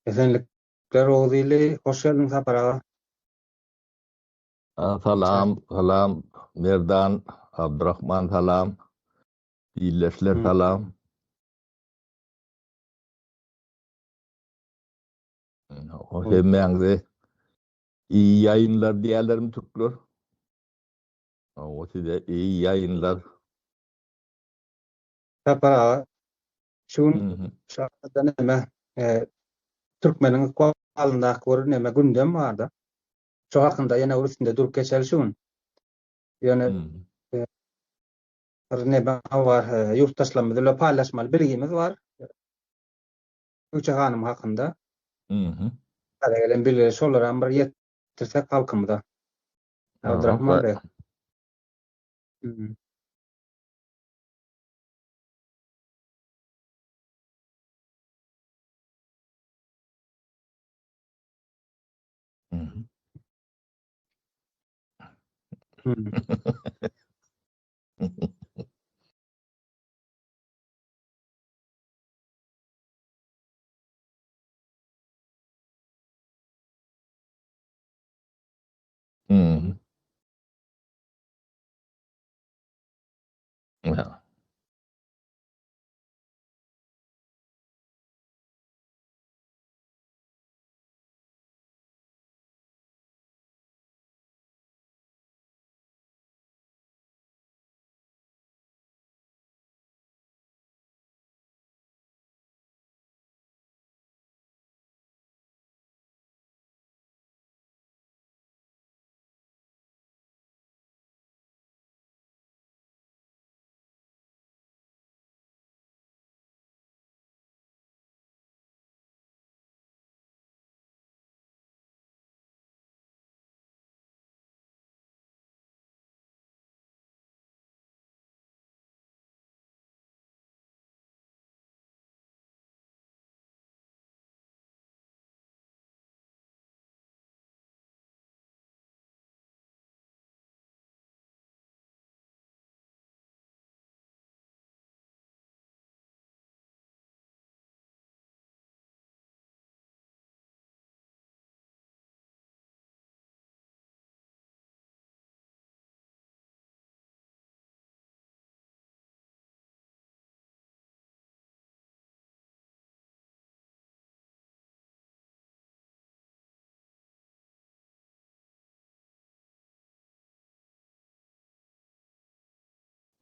Esenlikler Oğuzili, hoş geldin Sapar ağa. Salam, salam, Merdan, Abdurrahman salam, iyileşler Hı. salam. O hemmeňize iyi yayınlar diýerlerim Türkler. O size iyi yayınlar. Sapar ağa, şun Hı. şahada neme, Türkmenin kualındaky bir neme gündem barda. Şu hakynda ýene urusynda durup geçeli şun. Ýöne Hı. bir neme var, yurttaşlarymyzla paýlaşmaly bilgimiz var. Üç hanym hakynda. Hı. Hara gelen bilgileri şolaram bir ýetdirsek halkymyza. Abdurrahman bey. Hı. Hı. Hı. Hı. Ya.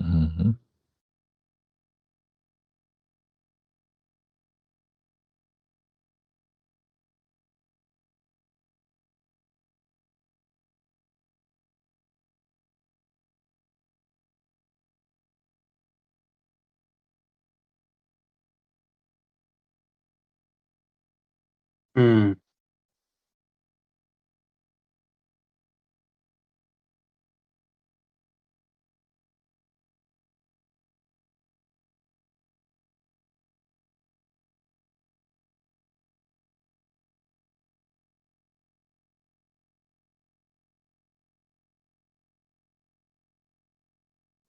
Hı. Hı.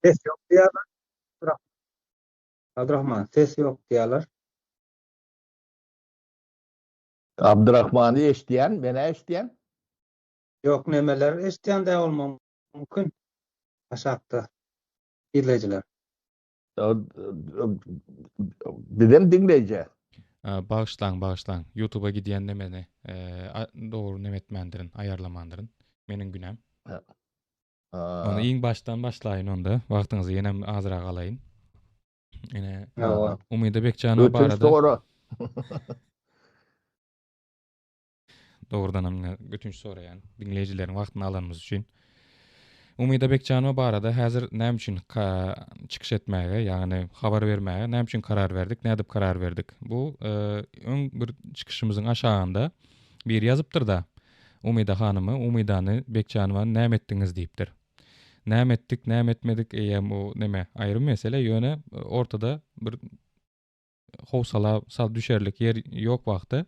Ses yok diýerler. Abdurrahman, ses yok diýerler. Abdurrahman'ı eşdiyen, beni eşdiyen. Yok nemeler eşitýän de bolmam mümkin. Aşakda izleyijiler. Bizem dinleyici. Bağışlaň. YouTube'a gidýän nemeni dogry nemetmendirin, aýarlamandyryn. Meniň günem. Onu iň başdan başlaýyn onda. Wagtyňyzy ýenem azyrak alaýyn. Ene Ýa, Umyda Bekjanow Ötüş barada doğru. dogrudanam götünç soraýan dinleýijileriň wagtyny alanymyz üçin. Umyda Bekjanow barada häzir näme üçin çykyş etmäge, ýagny habar bermäge näme üçin karar berdik, nädip karar berdik? Bu öň bir çykyşymyzyň aşagynda bir ýazypdyr da. Umyda hanymy, Umydany Bekjanowa näme etdiňiz diýipdir. Näme etdik, näme etmedik eýem o neme aýry mesele ýöne ortada bir howsala sal düşerlik ýer ýok wagty.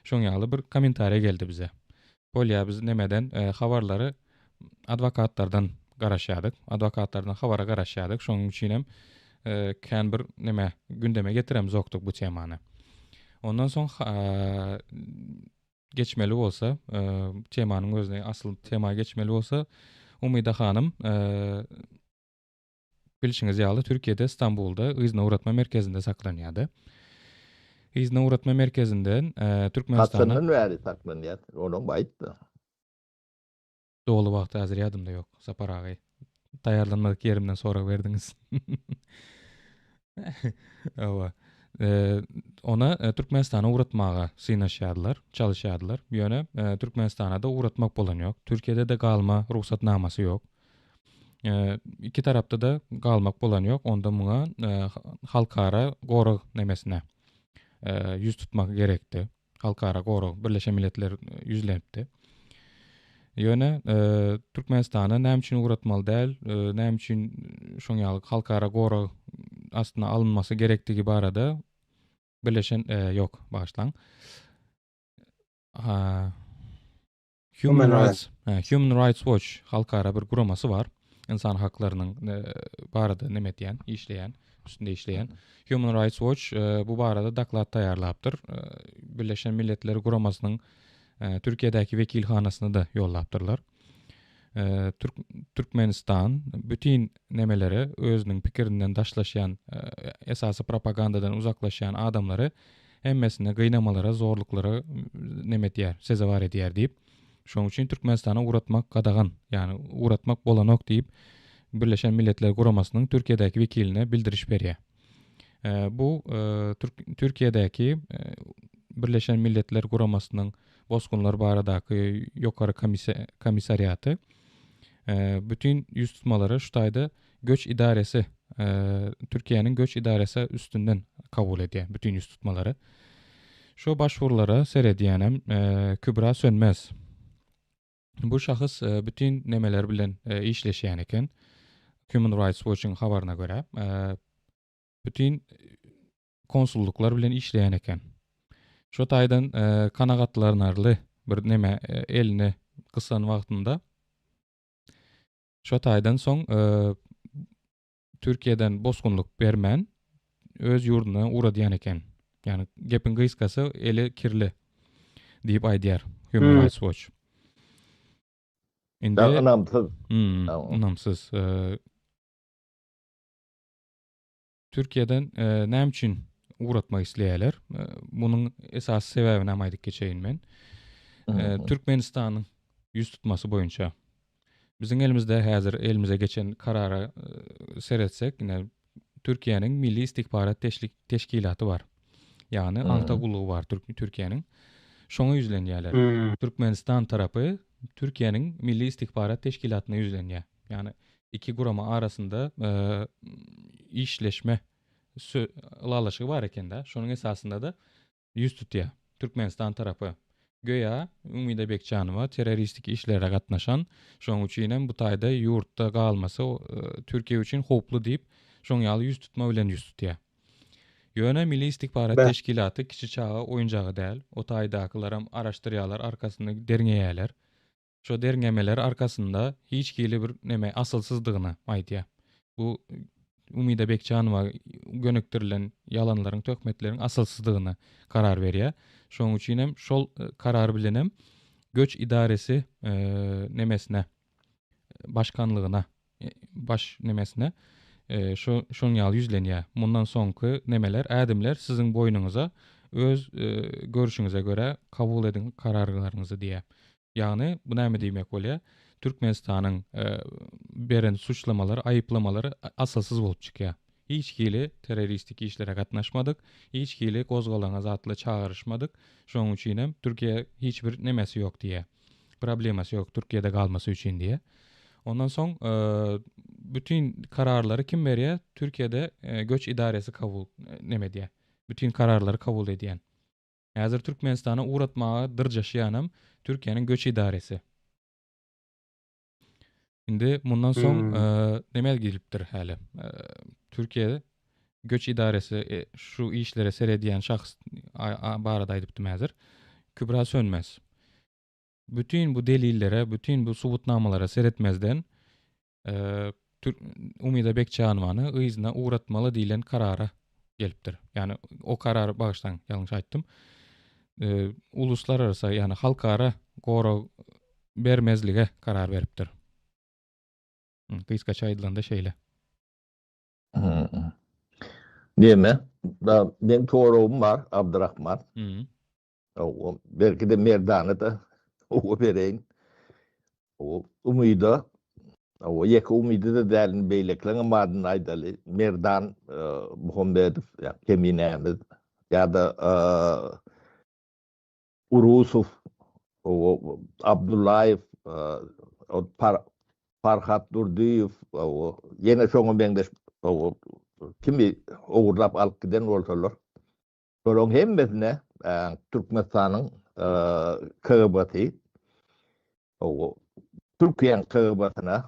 Şoň ýaly bir kommentariýa geldi bize. Bolýa biz nemeden habarlary adwokatlardan garaşýadyk. Adwokatlardan habara garaşýadyk. Şoň üçin hem kän bir neme gündeme getiremiz oktuk bu temany. Ondan soň geçmeli bolsa, temanyň özüne asıl tema geçmeli bolsa, Umyda hanym bilişiňiz ýaly Türkiýede Istanbulda Yzyna uğratma merkezinde saklanýardy. Yzyna uğratma merkezinden Türkmenistana Kaçından bäri saklanýar? Onuň baýtdy. dolu wagty häzir ýadymda ýok. Sapar agay. Taýarlanmadyk yerimden sonra berdiňiz. Awa. Ona Türkmenistana uğratmaga synaşýardylar, çalışýardylar. Ýöne Türkmenistana da uğratmak bolan ýok. Türkiýede de galma ruhsatnamasy ýok. İki tarapda da galmak bolan ýok. Onda muňa halkara gorag nemesine yüz tutmak gerekdi. Halkara gorag Birleşen Milletler yüzlenipdi. Ýöne Türkmenistana näme üçin uğratmaly däl, näme üçin şoňalyk halkara gorag aslında alınması gerektigi barada Birleşen yok başlaň. Human Rights Watch halkara bir guramasy bar. İnsan haklarynyň barada neme diýen, işleýän, üstünde işleýän. Human Rights Watch bu barada daklat taýarlapdyr. Birleşen Milletler guramasynyň Türkiýedäki wekilhanasyna da ýollapdyrlar. Türkmenistan bütün nemeleri özünün pikirinden daşlaşan, esası propagandadan uzaklaşan adamları hemmesine gıynamalara, zorluklara nemetiyar, sezevar ediyar deyip, şoň üçin Türkmenistana uğratmak kadagan, yani uğratmak bolanok deyip, Birleşen Milletler Guramasının Türkiye'deki wekiline bildiriş berýär. Bu Türkiye'deki Birleşen Milletler Guramasının bozgunlar baradaky ýokary komissariýaty bütün yüz tutmaları şu taýda göç idaresi, Türkiýenin göç idaresi üstünden kabul edýär bütün yüz tutmaları. Şu başvurulara seredýänem Kübra Sönmez. Bu şahys bütün nemeler bilen işleşýän eken. Human Rights Watch'ın habaryna göre bütün konsulluklar bilen işleýän eken. Şu taýdan kanagatlanarly bir neme eline kısan wagtynda şu taýdan soň Türkiýeden bozgunluk bermän öz ýurduna uğradýan eken. Yani gepin gysgasy eli kirli diýip aýdýar Human Rights Watch. Indi Anamsız. anamsız. Türkiýeden näme üçin uğratmak isleýärler? Bunun esas sebäbini aýdyp geçeýin men. Türkmenistanyň yüz tutması boýunça bizim elimizde häzir elimize geçen karara seretsek, Türkiýenin Milli İstihbarat Teşkilatı var. Yani Antaguluğu var Türkiýenin. Şoňa yüzlenýärler. Türkmenistan tarapy Türkiýenin Milli İstihbarat Teşkilatyna yüzlenýär. Yani iki gurama arasında işleşme ulalaşığı var eken de. Şonuň esasında da yüz tutýar. Türkmenistan tarapy göya Umyda Bekjanowa terroristik işlere gatnaşan, şoň üçin bu taýda ýurtda galmasy Türkiýe üçin hoplu diýip şoň ýaly yüz tutma bilen yüz tutýar. Ýöne Milli İstihbarat Teşkilaty kiçi çağa oýunjagy däl. O taýdakylaram araşdyrýarlar, arkasyny derňeýärler. Şo derňemeler arkasında hiç kili bir neme asylsızdygyny aýdýar. Bu Umyda Bekjanowa gönüktirilen yalanlaryň, töhmetleriň asylsızdygyny karar berýär. Şoň üçin hem şol karar bilenem göç idaresi nemesine, başkanlygyna, baş nemesine şoň ýaly yüzlenýär. Mundan soňky nemeler, ädimler siziň boýnuňyza öz görüşüňize göre kabul edin kararlaryňyzy diýär. Yani bu näme diýmek bolýar? Türkmenistanyň beren suçlamalary, aýyplamalary asylsız bolup çykýar. Hiç kili terroristik işlere gatnaşmadyk, hiç kili gozgalaňa zatly çağırışmadyk. Şoň üçin hem Türkiýe hiçbir nemesi ýok diýär. Problemasy ýok Türkiýede galmasy üçin diýär. Ondan soň bütün kararlary kim berýär? Türkiýede göç idaresi kabul neme diýär? Bütün kararlary kabul edýän. Häzir Türkmenistana uğratmaga dyrjaşýanam Türkiýenin göç idaresi. Indi mundan soň neme gelipdir häli? Türkiýede göç idaresi şu işlere seredýän şahs barada aýdypdym häzir. Kübra Sönmez. Bütün bu delillere, bütün bu subutnamalara seretmezden Umyda Bekjanowany Yzyna uğratmaly diýilen karara gelipdir. Yani o kararı bağıştan yanlış aýtdym. Uluslararası yani halkara goro bermezlige karar beripdir. Kıyskaça aýdylanda şeýle. Neme? Da ben torum var Abdurrahman. O belki de Merdan'ı da o bereyin. O umuydu. O yek umuydu da derlin beyleklerin madın aydalı. Merdan Muhammedov ya Keminemiz ya da Urusov o Abdullayev o Farhat Durdiyev o yine şoňa beňdeş o kimi oğurlap alıp giden bolsalar. Şolong hemmesine Türkmenistan'ın KGB'si o Türkiye'nin KGB'sine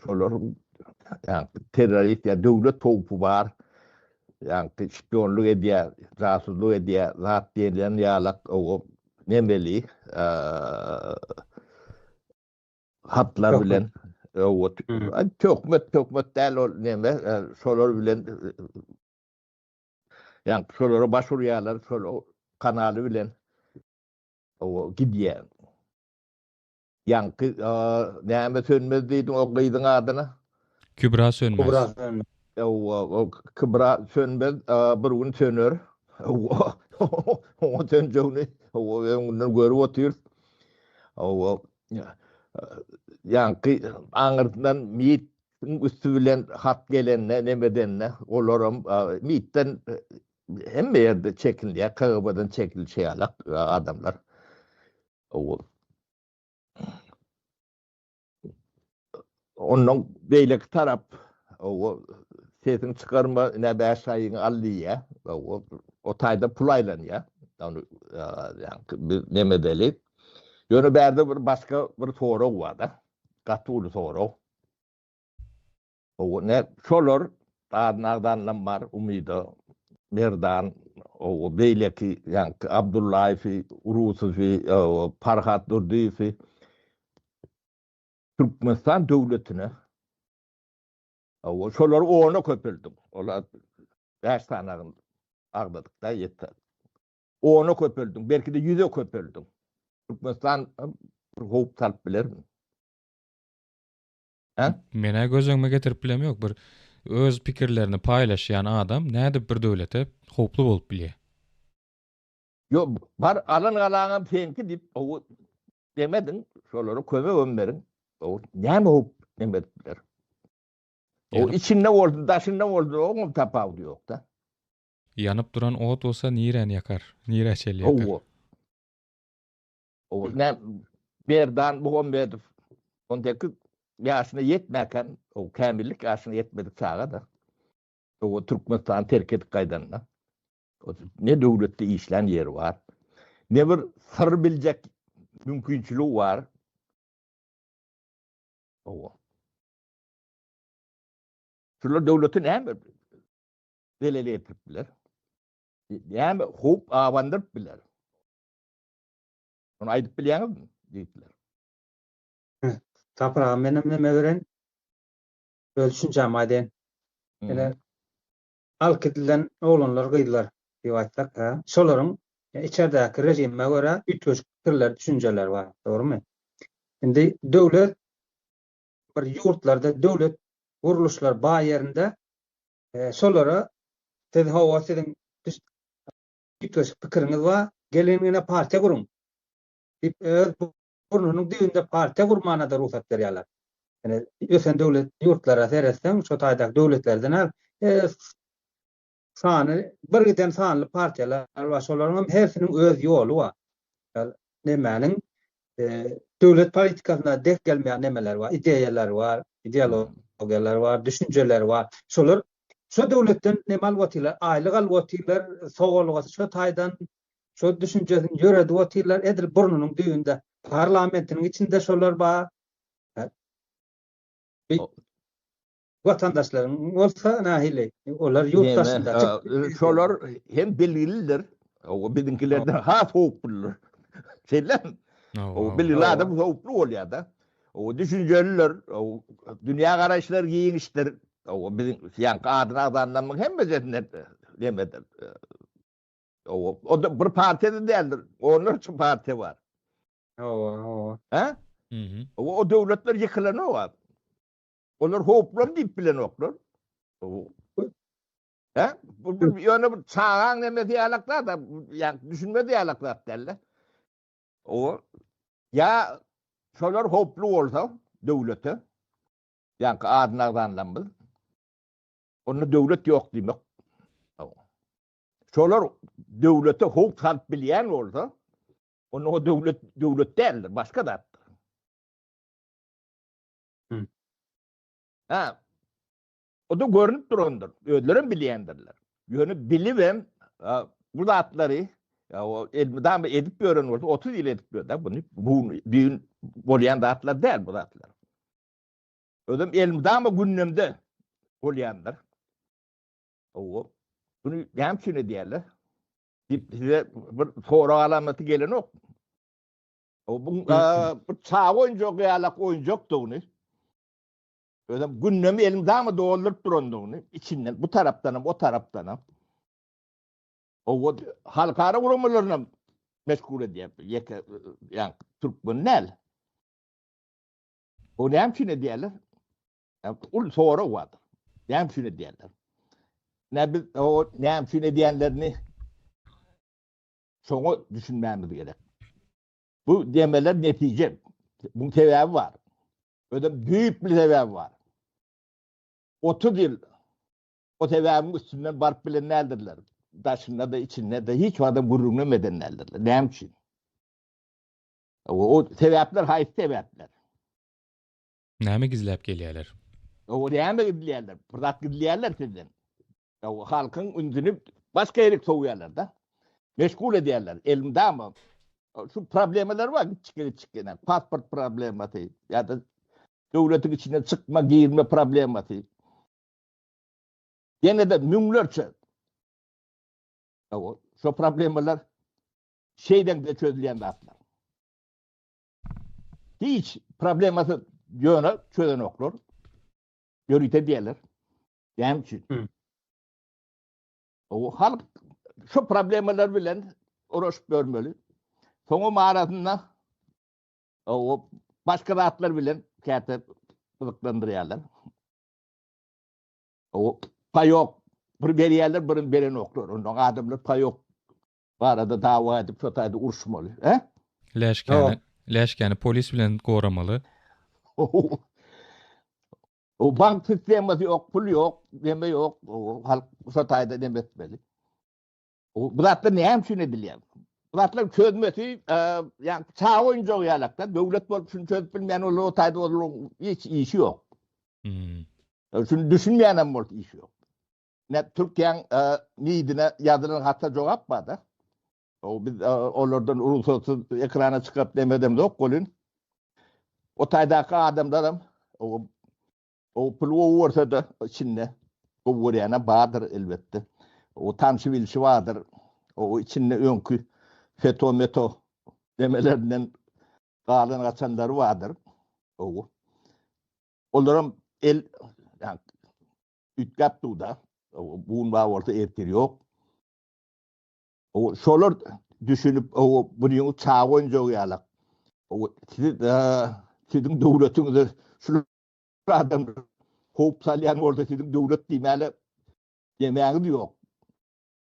şolar yani terörist ya devlet topu var. Yani şpiyonluk ediyor, casusluk ediyor, zat denilen yalak o nemeli hatlar bilen o tökmet del o neme şolar bilen yani şolara başvuruyorlar, şolar kanalı bilen o gidiyor. Yankı neme sönmez deydin o kıydın adına? Kübra Sönmez. Kubra Sönmez. O Kübra Sönmez bir gün sönür. O söneceğini ondan görüp oturuyor. O yankı anırtından mit üstü bilen hat gelenle nemedenle olaram mitten hem yerde çekildi ya KGB'den çekildi şey alak adamlar. O onun beylek tarap o sesin çıkarma ne beşayın aldı ya o tayda pulaylan ya onu yani ne medeli yönü berde bir başka bir soru vardı katulu soru o ne şolor dağlardan var umudu Merdan o beyleki yani Abdullayev Urusov Farhat Durdiyev Türkmenistan devletine o şolar ona köpüldüm. Olar beş tanagın agdadıkda yeter. Ona köpüldüm. Belki de 100'e köpüldüm. Türkmenistan hop talp biler mi? Mene gözüňme getirip bilem yok. Bir öz pikirlerini paýlaşýan adam näde bir döwlete hoplu bolup bilýär. Yo bar alan galaňam senki dip o demedin. Şolary köme ömmerin. O näme hop demediler. O içinde oldu, daşında oldu, o tapawdy yok da. Yanıp duran ot olsa niren yakar. Nire çel yakar. O ne Merdan Muhammedov ondaki yaşına yetmeken o kamillik yaşına yetmedik sağa da o Türkmenistan terk ettik kaydanına. Ne devlette işlen yeri var. Ne bir sır bilecek mümkünçülüğü var. O. Şurada devletin hem deleli etip bilir. Hem hop avandırıp bilir. Onu aydıp bilýäňiz mi? Diýdiler. Tapra menem neme beren ölçünçäm aýdyn. Ene alkydylan oglanlar gıydylar diýip aýtsak, şolaryň içeridäki rejime görä ütgeç pikirler, düşünjeler var, dogrymy? Indi döwlet bir ýurtlarda döwlet guruluşlar baý ýerinde şolara tez hawa sizin ütgeç pikiriňiz var, gelenine partiýa guruň. Burnunyň düýünde partiýa gurmana da ruhsat berýärler. Yani ösen döwlet ýurtlara seretsen, şo taýdaky döwletlerden sany bir giden sanly partiýalar var, şolaryň hersiniň öz ýolu var. Nemäniň döwlet politikasyna dek gelmeýän nemeler var, ideýalar var, ideologiýalar var, düşünjeler var. Şolar şo döwletden neme alwatylar, aýlyk alwatylar, sogalyga şo taýdan şo düşünjesini ýöredi watylar edil burnunyň düýünde parlamentiniň içinde şolar bar. Vatandaşlaryň bolsa nahile olar ýurtdaşynda şolar hem belgilidir. O bizimkilerden has hoplular. Şeyler o belli adam hoplu bolýar da. O düşünjeliler, o dünýä garaşlar giňişler. O bizim ýanky adyna adamlaryň hemme zetinde demedir. O da bir partide değildir. Onlar için parti var. He? O devletler yıkılanı var. Onlar hoplan deyip bilen oklar. He? Bu yani çağın neme diyalaklar da yani düşünme diyalaklar derler. Ya şolar hoplu olsa devlete yani adına anlamız. Onun devlet yok demek. Şolar devlete hop halk bilen olsa onun o devlet değildir. Başka da. Ha. O da görünüp durandır. Ödlerin bileyendirler. Yönü bilivem bu zatları o elmeden edip öğren olsa 30 yıl edip öğren bunu büyün bolyan zatlar değil bu zatlar. Ödüm elmeden gündemde bolyandır. Bunu hemşine diyorlar. Size bir soru alamatı gelen yok. Bu çağ oyuncak yalak oyuncak da onu. Ödüm gündemi elimden doldurup durandı içinden bu taraftan o taraftan. O halkara uğramalarına meşgul ediyor. Yani Türkmen nel. O ne hemşine diyorlar? Ul soru vardır. Ne hemşine diyorlar? Ne hemşine diyenlerini sonra düşünmemiz gerek. Bu demeler netice. Bunun sebebi var. Öyle büyük bir sebebi var. 30 yıl o sebebin üstünden bark bilen nelerdirler? Daşında da içinde de hiç adam gururunu medenlerdirler. Ne için? O sebepler hayır sebepler. Näme gizläp gelýärler? O näme gizleýärler? Pırdat gizleýärler sizden. O halkın ündünü başka yere soğuyorlar da. Meşgul ediyorlar. Elimde ama şu problemler var çıkıyor. Pasport problematiği ya da devletin içine çıkma girme problematiği. Yine de münglerçe şu problemler şeyden de çözülen de atlar. Hiç problematı yöne çözen oklar. Yörüte diyorlar. Yani için. O halk şu problemler bilen uğraşıp görmeli. Sonu mağarasında o başka rahatlar bilen kâte ılıklandırıyorlar. O payok. Bir beriyerler birin beren oklar. Ondan adamlar payok. Bu arada dava edip sotayda uruşmalı. Leşkeni polis bilen goramalı. O bank sistemi yok, pul yok, deme yok. O halk sotayda demetmeli. O bulatlar ne hem şunu dileyen. Bulatlar çözmesi yani çağ oyuncağı yalakta. Devlet bolup şunu çözüp bilmeyen o tayda olur hiç işi yok. Şunu düşünmeyenem bolup işi yok. Ne Türkiye'nin nidine yazılan hatta cevap vardı. Biz onlardan uluslararası ekrana çıkıp demedim de yok kolun. O taydaki adamlarım o pulu varsa da içinde o vuruyana bağdır elbette. O tam sivilsi vardır. O içinde önkü feto meto demelerinden kalın açanları vardır. Onların yani ütkattığı da bunun var orta erkir yok. O şolar düşünüp o bunu çağ oyuncağı yalak. O sizin devletinizde şu adam hop salyan orada sizin devlet demeli yemeğiniz yok.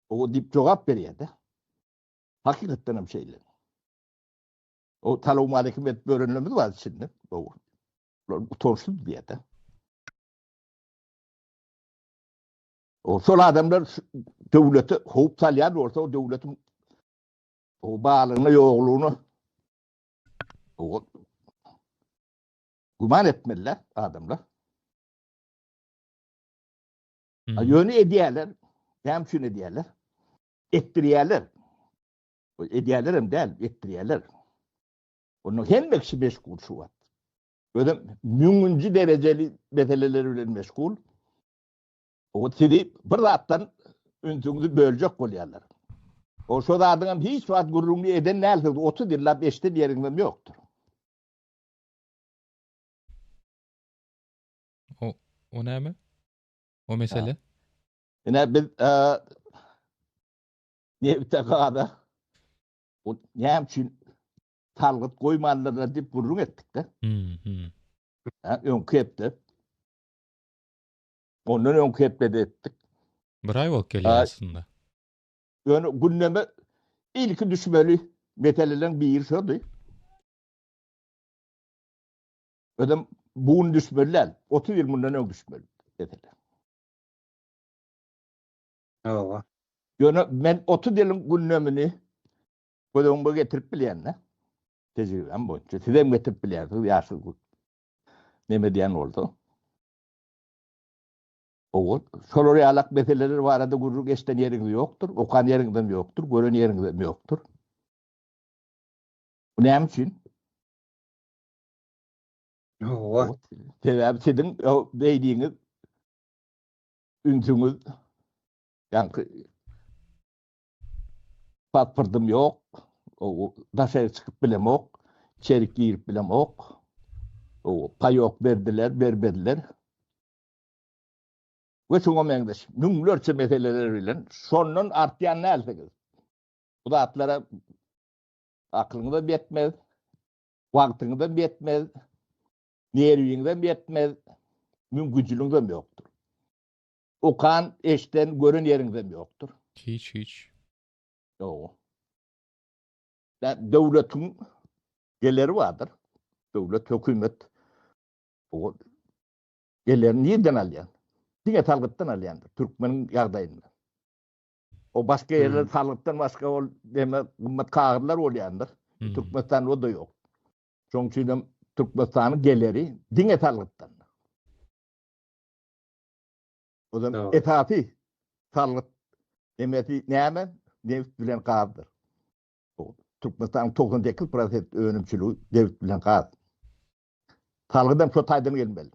O dip cevap veriyor da. Hakikaten bir şeyler. O talum aleyküm et bölümümüz var şimdi. O utonsuz bir yerde. O sol adamlar devleti hop salyan orada o devletin o bağlığını yokluğunu o güman etmeliler adamlar. Yönü ediyorlar. Hem şunu ediyorlar. Ettiriyorlar. Ediyorlar hem değil. Ettiriyorlar. Onun hem bekşi meşgul şu var. Böyle müngüncü dereceli meselelerle meşgul. O sizi bir zattan üntünüzü bölecek oluyorlar. O şu adamın hiç vaat gururunu eden nerede? 30 yıllar 5'te diğerinden yoktur. O ne mi? O mesele? Yani biz Nevte kada o näme üçin talgyt goýmandylar diýip gurrun etdik-de. Öňkepde. Ondan öňkepde etdik. Bir ay bolup gelýär aslında. Ýöne günneme ilki düşmeli meselelerin bir şody. Ödem buun düşmeliler. 30 yıl bundan ön düşmeli dediler. Owa. Ýöne men 30 yılın günnemini bu getirip bilýänler. Tejribem boýunça. Sizem getirip bilýärsiz ýaşy neme diýen boldy. O şolar ýalak meseleler barada gurruk eşten ýeriňiz ýokdur, okan ýeriňizden ýokdur, gören ýeriňizden ýokdur. Bu näme üçin? Owa. Sebäbi sizin beýdiňiz ünsüňiz ýa-ni paspordum ýok, o daşa çykyp bilemok, çerik giyip bilemok. O payok berdiler, berbediler. Ve şoňa meňdeş müňlerçe meseleler bilen şondan artýan näsigiz? Bu da atlara aklyňyza betmez, wagtyňyza betmez, nerwiňize betmez, mümkinçiligiňiz ýokdur. Okan eşten gören ýeriňiz ýokdur. Hiç. Ýok. Döwletiň geleri vardır. Döwlet, hökümet o gelerini nerden alýar? Diňe talgytdan alýandyr, türkmeniň ýagdaýynda. O başga ýerler talgytdan başga ol deme gymmat kagyrlar bolýandyr. Türkmenistan o da ýok. Şoň üçin Türkmenistanyň geleri diňe talgytdan. O da etaty talgyt demeti näme? Dewlet bilen gadyr. Türkmenistan 92% önümçülüğü devlet bilen gaz. Talgydan şo taýdan gelmeli.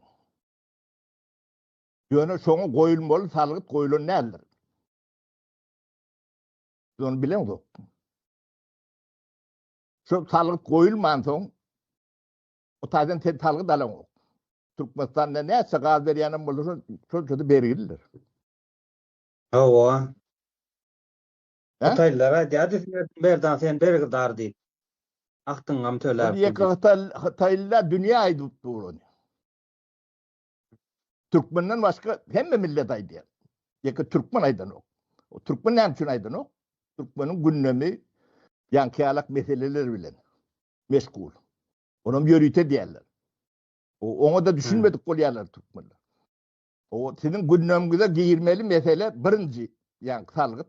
Ýöne şoňa goýulmaly, talgyt goýulan nädir? Şonu bilemok. Şo talgyt goýulman soň o taýdan talgyt alan. Türkmenistanda näçe gaz berýänem bolsa şo bergilir. Owa. Hataylara diýdi, berdan sen bergidar diýip. Aktyňam töler. Hataylar dünýä aýdyp durýar. Türkmenden başka hemme millet aýdy. Ýa-ki türkmen aýdan ok. O türkmen näme üçin aýdan ok? Türkmeniň günnemi ýankyalak meseleler bilen meşgul. Onam ýörüýte diýerler. Oňa da düşünmedik bolýarlar türkmenler. O senin günnemiňizde giýirmeli mesele birinji ýa-ni talgyt.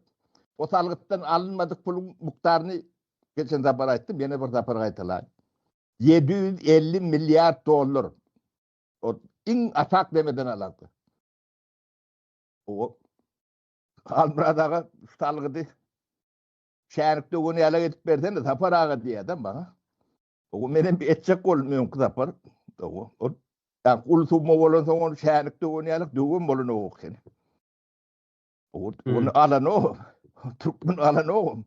O talgytdan alınmadyk pulun mukdaryny geçen zapar aýtdym, ýene bir zapar aýtalar. 750 milyar dollar. O in atak demeden alady. O Almuradaga talgydy şäherlikde onu ýala edip bersen de zapar ağa diýýär bana. O menen bir etjek bolmaýan zapar. O ýa ulsuma bolan soň onu şäherlikde onu ýala döwüm bolan ok seni. Onu alan o. Türkmen alan o.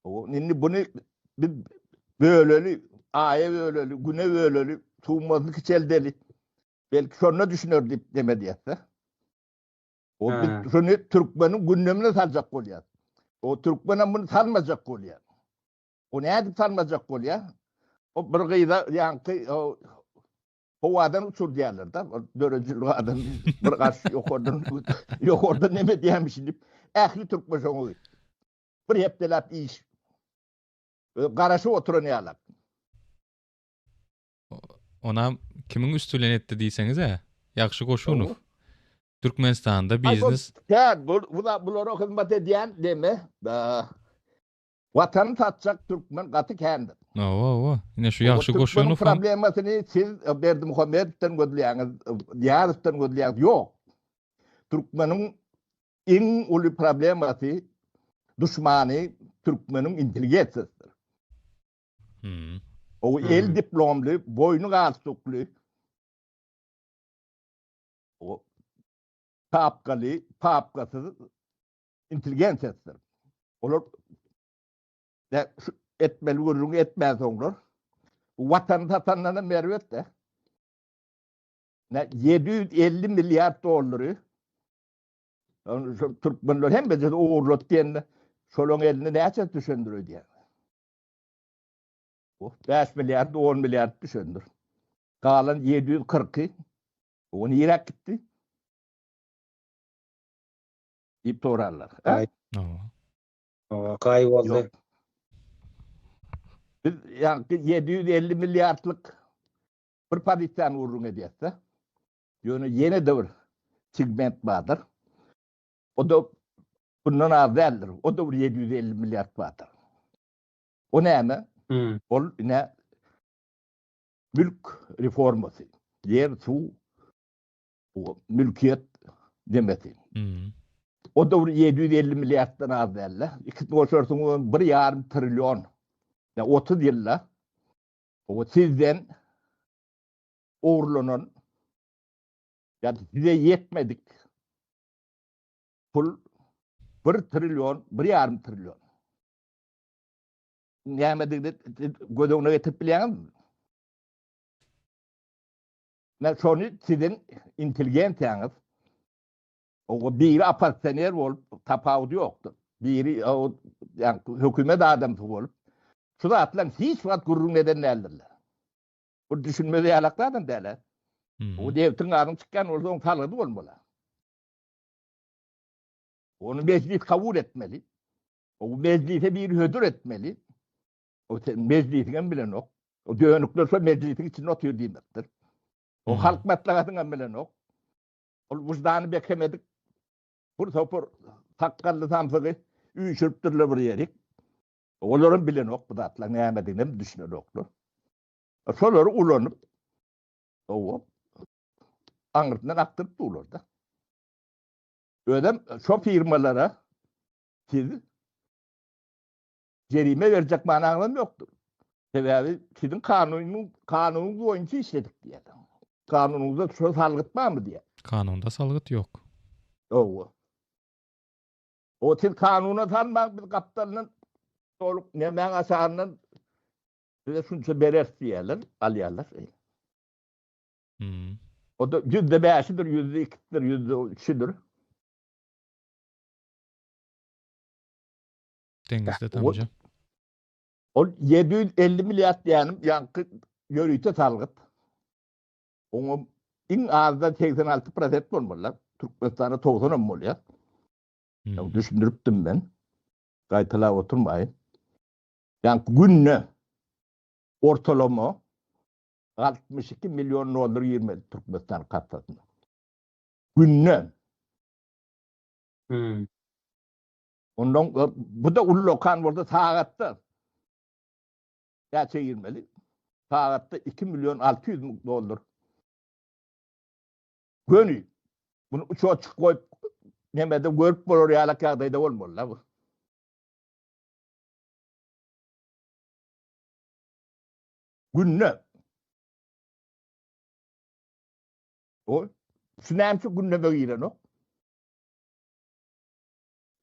O nini bunu bir böleli, aýa böleli, güne böleli, tuğmazlık içeldeli. Belki şonu düşünür deyip demedi ýetse. O bir şunu Türkmenin gündemine salacak bolýar. O Türkmenin bunu salmajak bolýar. O näde salmajak bolýar? O bir gyýda ýanky o howadan uçur diýerler da. Dörejilik adam bir gaş ýokordan neme diýmişim dip. Ähli Türkmen şoňy. Bir hepdelap iş. Garaşy oturan ýalap. Ona kimiň üstülen etdi diýseňiz ýaxşy goşunup. Türkmenistanda biznes. Ya bulara hizmet edýän deme. Watany satjak Türkmen gaty kendir. Owa. Ine şu ýaxşy goşunup. Problemasyny siz Berdi Muhammedden gözleýäňiz, Diýarowdan gözleýäňiz ýok. Türkmeniň en uly problemasy düşmany Türkmeniň intelligensiýasy. O el diplomly, boynu galstukly. O papkasyz intelligensiýasy. Olar etmeli gurrun etmez onlar. Watan tatanlarına mervet de 750 milyar dollary Türkmenler hem de uğurlat diyen şolun eline näçe düşündürüyor diye. O 5 milyar 10 milyar düşündür. Kalan 740'ı onu Irak gitti. İp torarlar. Gay- Gay oldu. Yok. Biz yani 750 milyarlık bir padişahın uğruna ediyse yeni devir segment vardır. O da bundan az değildir. O da 750 milyar vardır. O ne mi? O ne? Mülk reforması. Yer, su, mülkiyet demesi. O da 750 milyardan az değildir. İkisi olursun 1,5 trilyon. Ya 30 yılla o sizden uğurlanan ya size yetmedik pul 1 trilyon, 1,5 trilyon. Yemedi gözüne getirip bilen ne şonu sizin inteligensiyanız o biri apartsener olup tapavdu yoktu. Biri o yani hükümet adamı olup şu da atlan hiç vaat gururun nedenlerdirler. Bu düşünmede yalaklardan derler. O devletin ağzını çıkan orada onu taladı olmalı. Onu meclis kabul etmeli. O meclise bir hödür etmeli. O meclisin bilen o. O dönükler sonra meclisin içine oturuyor demektir. O halk matlakatın bilen o. O vicdanı bekemedik. Bu topur takkallı samsığı üyüşürptürle bir yerik. Onların bilen o. Bu da atla ne yemediğini düşünür oklu. Sonra ulanıp o anırtından aktırıp durur da. Öyle şu firmalara siz cerime verecek manağım yoktur. Sebebi sizin kanununuz boyunca işledik diye. Kanununuzda şu salgıt var mı diye. Kanunda salgıt yok. O siz kanuna tanmak bir kaptanın soluk ne men aşağının size şunca beres diyeler, alıyorlar. O da %5'idir, %2'dir, %3'üdür. Dengizde tamca. O 750 milyar diyelim yankı yörüyte salgıt. Onu en azda 86% olmalılar. Türkmenistan'a 90 olmalı. Düşündürüptüm ben. Gaytala oturmayın. Yani günne ortalama 62 milyon dolar 20 Türkmenistan kasasında. Günne. Ondan bu da ullokan burada sağatta. Gerçi 20'li. Sağatta 2 milyon 600 dolar. Gönü. Bunu uçağa çıkıp nemede görüp bulur yalak yağdayda olmalı bu. Günne. O sünemçi günneme giren o.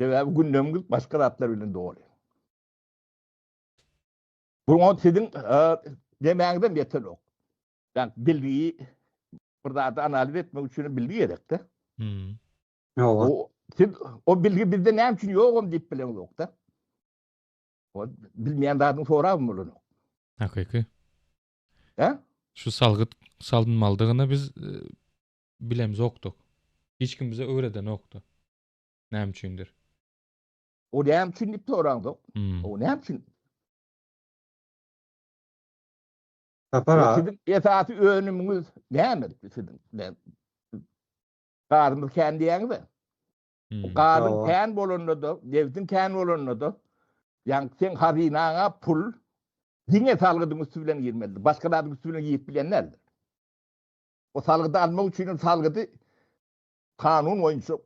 Sebebi gündemimiz başka ratlar bilin doğru. Bunu sizin demeyenden yeter yok. Yani bilgiyi burada da analiz etmek için bilgi gerek de. O bilgi bizde ne için yok deyip bilen yok da. O bilmeyen dağın sonra mı olur? Hakiki. He? Şu salgıt salınmaldığını biz bilemiz oktuk. Hiç kim bize öğreden oktu. Ne üçindir? O ne için deyip soran yok. O ne için? Sizin esası öğünümünüz ne mi? Sizin karnımız kendi yanında. Karnın kendi bolundu da, devletin kendi bolundu da. Yani sen hazinana pul yine salgıdın üstüne girmelidir. Başkalarının üstüne giyip bilenlerdir. O salgıda almak için salgıdı kanun oyuncusu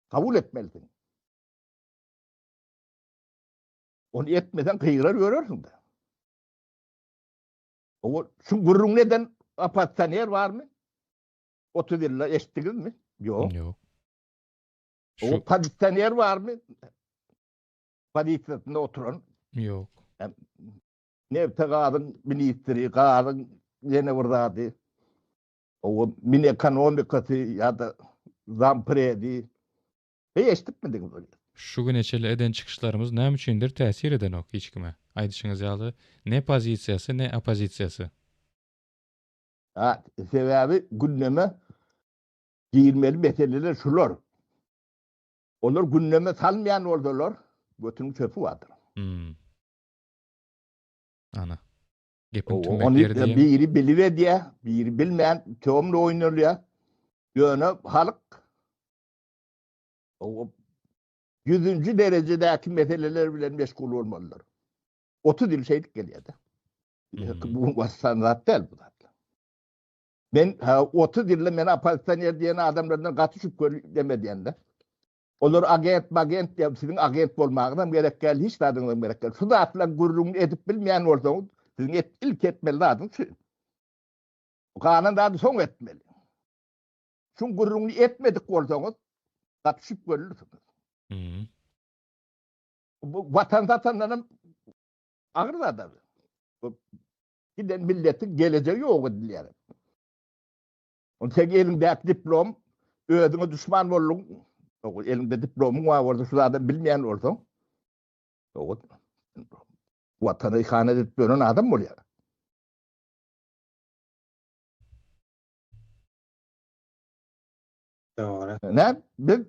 kabul etmelisin. Onu etmeden kıyırar görürsün de. O şu gurrun neden apartsaner var mı? 30 yılla eşittiniz mi? Yok. O padişaner var mı? Padişahında oturan. Yok. Yani, nevte kadın ministri, kadın yine buradaydı. O min ekonomikası ya da zampredi. Eşitmedi böyle. Şu güneçeli eden çıkışlarımız näme üçindir täsir eden ok hiç kime? Aýdyşyňyz ýaly ne pozisiýasy ne opozisiýasy. Ha, sebebi gündeme giyirmeli meseleler şular. Onlar gündeme salmayan oldular. Götünün çöpü vardır. Ana. Gepin Onu tümmekleri diýem. biri bilive diye, biri bilmeyen çoğumla oynarlar. Yöne halk o 100. derecedeki meseleler bilen meşgul olmalılar. 30 yıl şeydik geliyor da. Bu sanat değil bu da. Ben 30 yılda beni Pakistan'a diyen adamlardan katışıp demediyen de. Olur agent diye sizin agent olmağından gerek gel hiç tadından gerek gel. Şu da atla gururunu edip bilmeyen olsanız sizin ilk etmeli lazım. O kanun da son etmeli. Şu gururunu etmedik olsanız katışıp görülürsünüz. Bu vatandaşlarının ağır da tabii. Giden milletin geleceği yok diyelim. Onun tek elindeki diplom, ödüne düşman olun. Elinde diplomun var orada şu adam bilmeyen olsun. Vatanı ihanet edip dönen adam mı oluyor? Doğru. Ne? Biz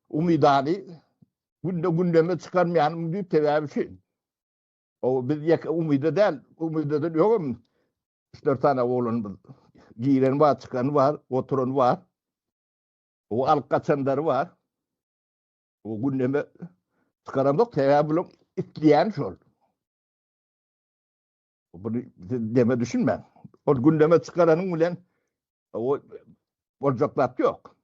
umidani gündeme çıkarmayan umidi tevabi şey. O biz umide değil. Umide de yok mu? 3-4 tane oğlun giyiren var, çıkan var, oturan var. O alıp kaçanları var. O gündeme çıkaramdık tevabi isteyen şol. Bunu deme düşünme. O gündeme çıkaranın bilen o olacaklar yok.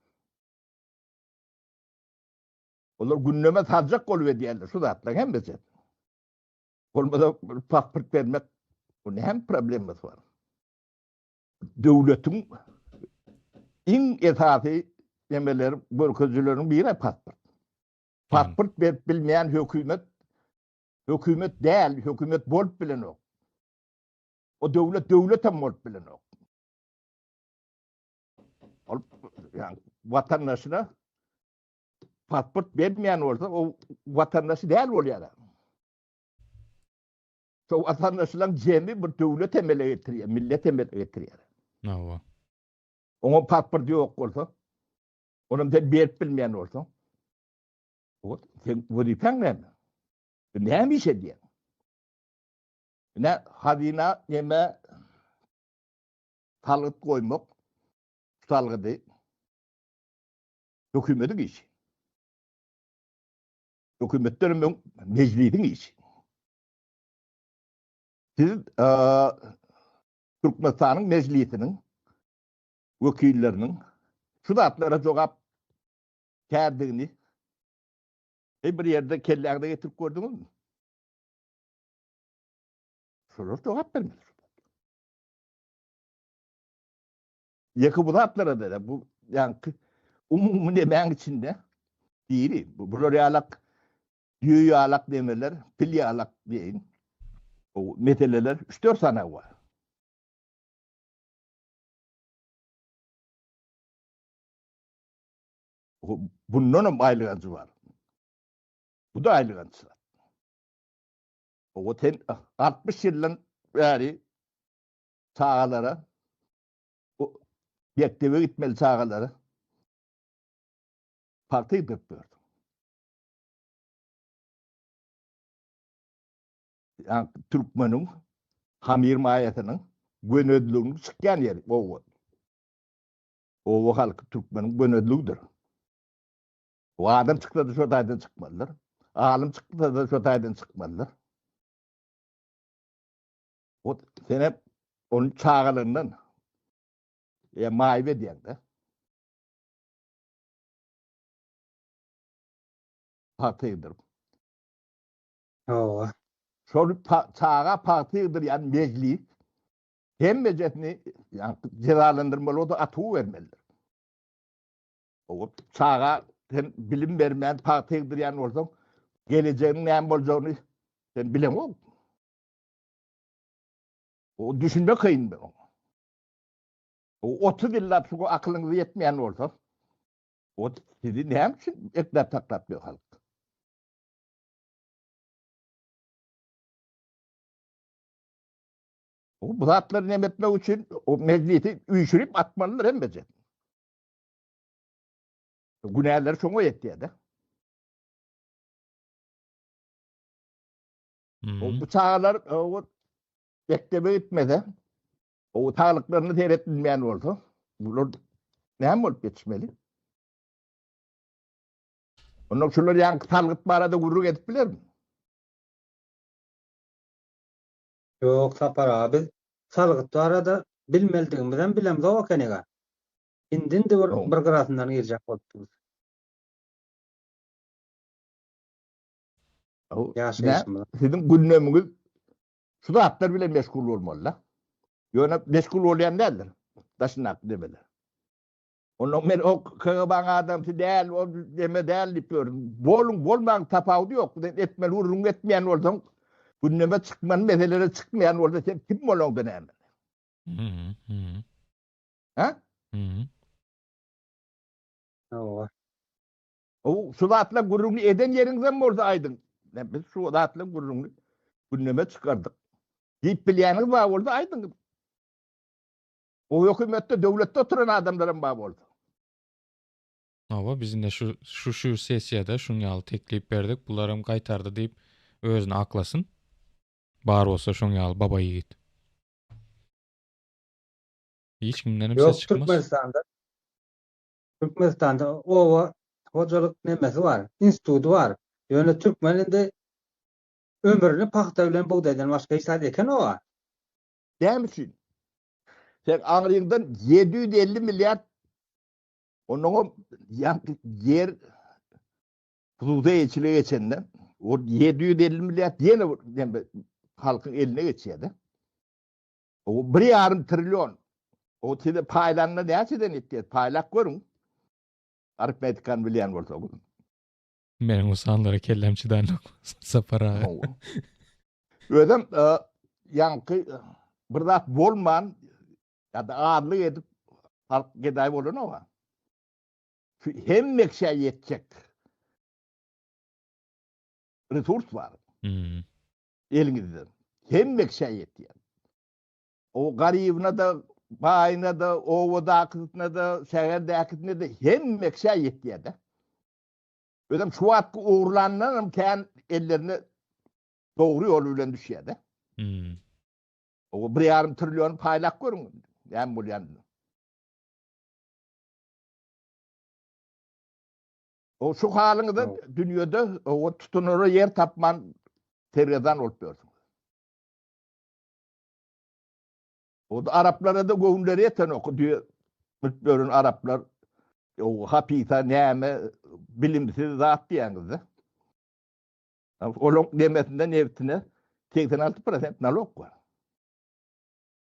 Onlar gündeme salacak oluyor diyorlar. Şu da atlan hem de sen. Olmadan pasport vermek o ne hem problemimiz var. Devletin en esası demeler bürokratçıların biri pasport. Pasport bilmeyen hükümet değil, hükümet bolup bilen o. O devlet hem bolup bilen o. Yani vatandaşına pasport vermeyen olsa o vatandaşı değil oluyor. So vatandaşların cemi bir devlet emele getiriyor, millet emele getiriyor. No. Onun pasport yok olsa, onun da verip bilmeyen olsa, o sen vazifen ne mi? Ne mi şey diye? Ne hazina yeme talık koymak, salgıdı, hükümetin işi. Hükümetlerin meclisin işi. Siz Türkmenistan'ın meclisinin vekillerinin şu zatlara cevap verdiğini bir yerde kellerde getirip gördünüz mü? Şöyle cevap vermez. Yakı bu zatlara da bu yani umumun demeyen içinde değil. Bu realak, düğü alak demeler, pili alak deyin. O meteleler 3-4 tane var. Bunun aylığıncı var. Bu da aylığıncı var. O 60 yılın beri sağalara, o yekteve gitmeli sağalara partiyi döktürdü. Yani Türkmen'in hamir mahiyetinin gönödlüğünü çıkan yeri. O halk Türkmen'in gönödlüğüdür. O adam çıktı da şu taydan çıkmalılar. Alim çıktı da şu taydan çıkmalılar. O sen hep onun çağalığından maive diyen de partidir. Oo. Şöyle çağa partidir yani meclis. Hem meclisini yani cezalandırmalı o da atuğu vermelidir. O çağa sen bilim vermeyen partidir yani olsan geleceğinin ne olacağını sen bilemem. O düşünme kıyın ben. O 30 yıllar şu aklınızı yetmeyen olsa O sizi näme üçin ekler taklapmıyor halk? O bu zatları nemetmek için o meclisi üyüşürüp atmalılar hembece. Günahları çoğu etti ya da. O bıçağlar o bekleme gitmedi. O sağlıklarını seyretmeyen oldu. Bunlar näme olup yetişmeli? Onun şunlar yankı sağlık barada gurur edip bilir mi? Yok Sapar abi. Salgıt arada bilmeldiğimizden bilem de o kenega. Indin de bir gırasından girecek oldu. Yaşayışımız. Sizin gündeminiz şu da atlar bile meşgul olmalı. Yöne meşgul olayan derler. Taşın hakkı demeler. Onun men o kıban adam değil, o deme değil diyorum. Bolman tapavdu yok. Etmeli urun etmeyen olsan gündeme çıkman, meselelere çıkmayan olsa sen kim olon dönem? Ha? O şu atla gururunu eden yerinden mi orada aydın? Biz şu atla gururunu gündeme çıkardık. Deyip bilyanız var orada aydın. O hükümette, devlette oturan adamların var orada. Ama bizim de şu sesiyada şunu yalı teklip berdik. Bularım kaytardı deyip özüne aklasın. Bar olsa şunu yalı baba yiğit. Hiç kimden ses çıkmaz. Türkmenistan'da ova hocalık nemesi var. İnstitütü var. Yani Türkmen'in de ömrünü paxta bilen buğdaydan başka işler eken o var. Değil misin? Sen Ağrı'ndan 750 milyar onun yer Kuzey'e içine geçenden o 750 milyar yine halkın eline geçiyordu. O 1,5 trilyon o size paylarına ne açıdan etti? Paylak görün. Aritmetikan bilen olsa bu. Benim o sanlara kellemçiden Sapar abi. Ödem yankı bir zat bolman ya da ağırlık edip halk geday olun ama hem mekşe yetecek resurs var. Elinizde. Hem mekşe yetiyor. O garibine da bayına da ovada akıtına da şehirde akıtına da hem mekşe yetiyor da. Ödem şu hakkı uğurlanan kendi ellerine doğru yoluyla düşüyor da. O 1,5 trilyon paylak görün. Yani bu yani. O şu halini de dünyada o tutunuru yer tapman terörden oluyorsun. O da Araplara da göğünleri yeten oku diyor. Mutluların Araplar o hapisa neyme bilimsiz zat diyenizde. O demesinden evtine 86% nalog var.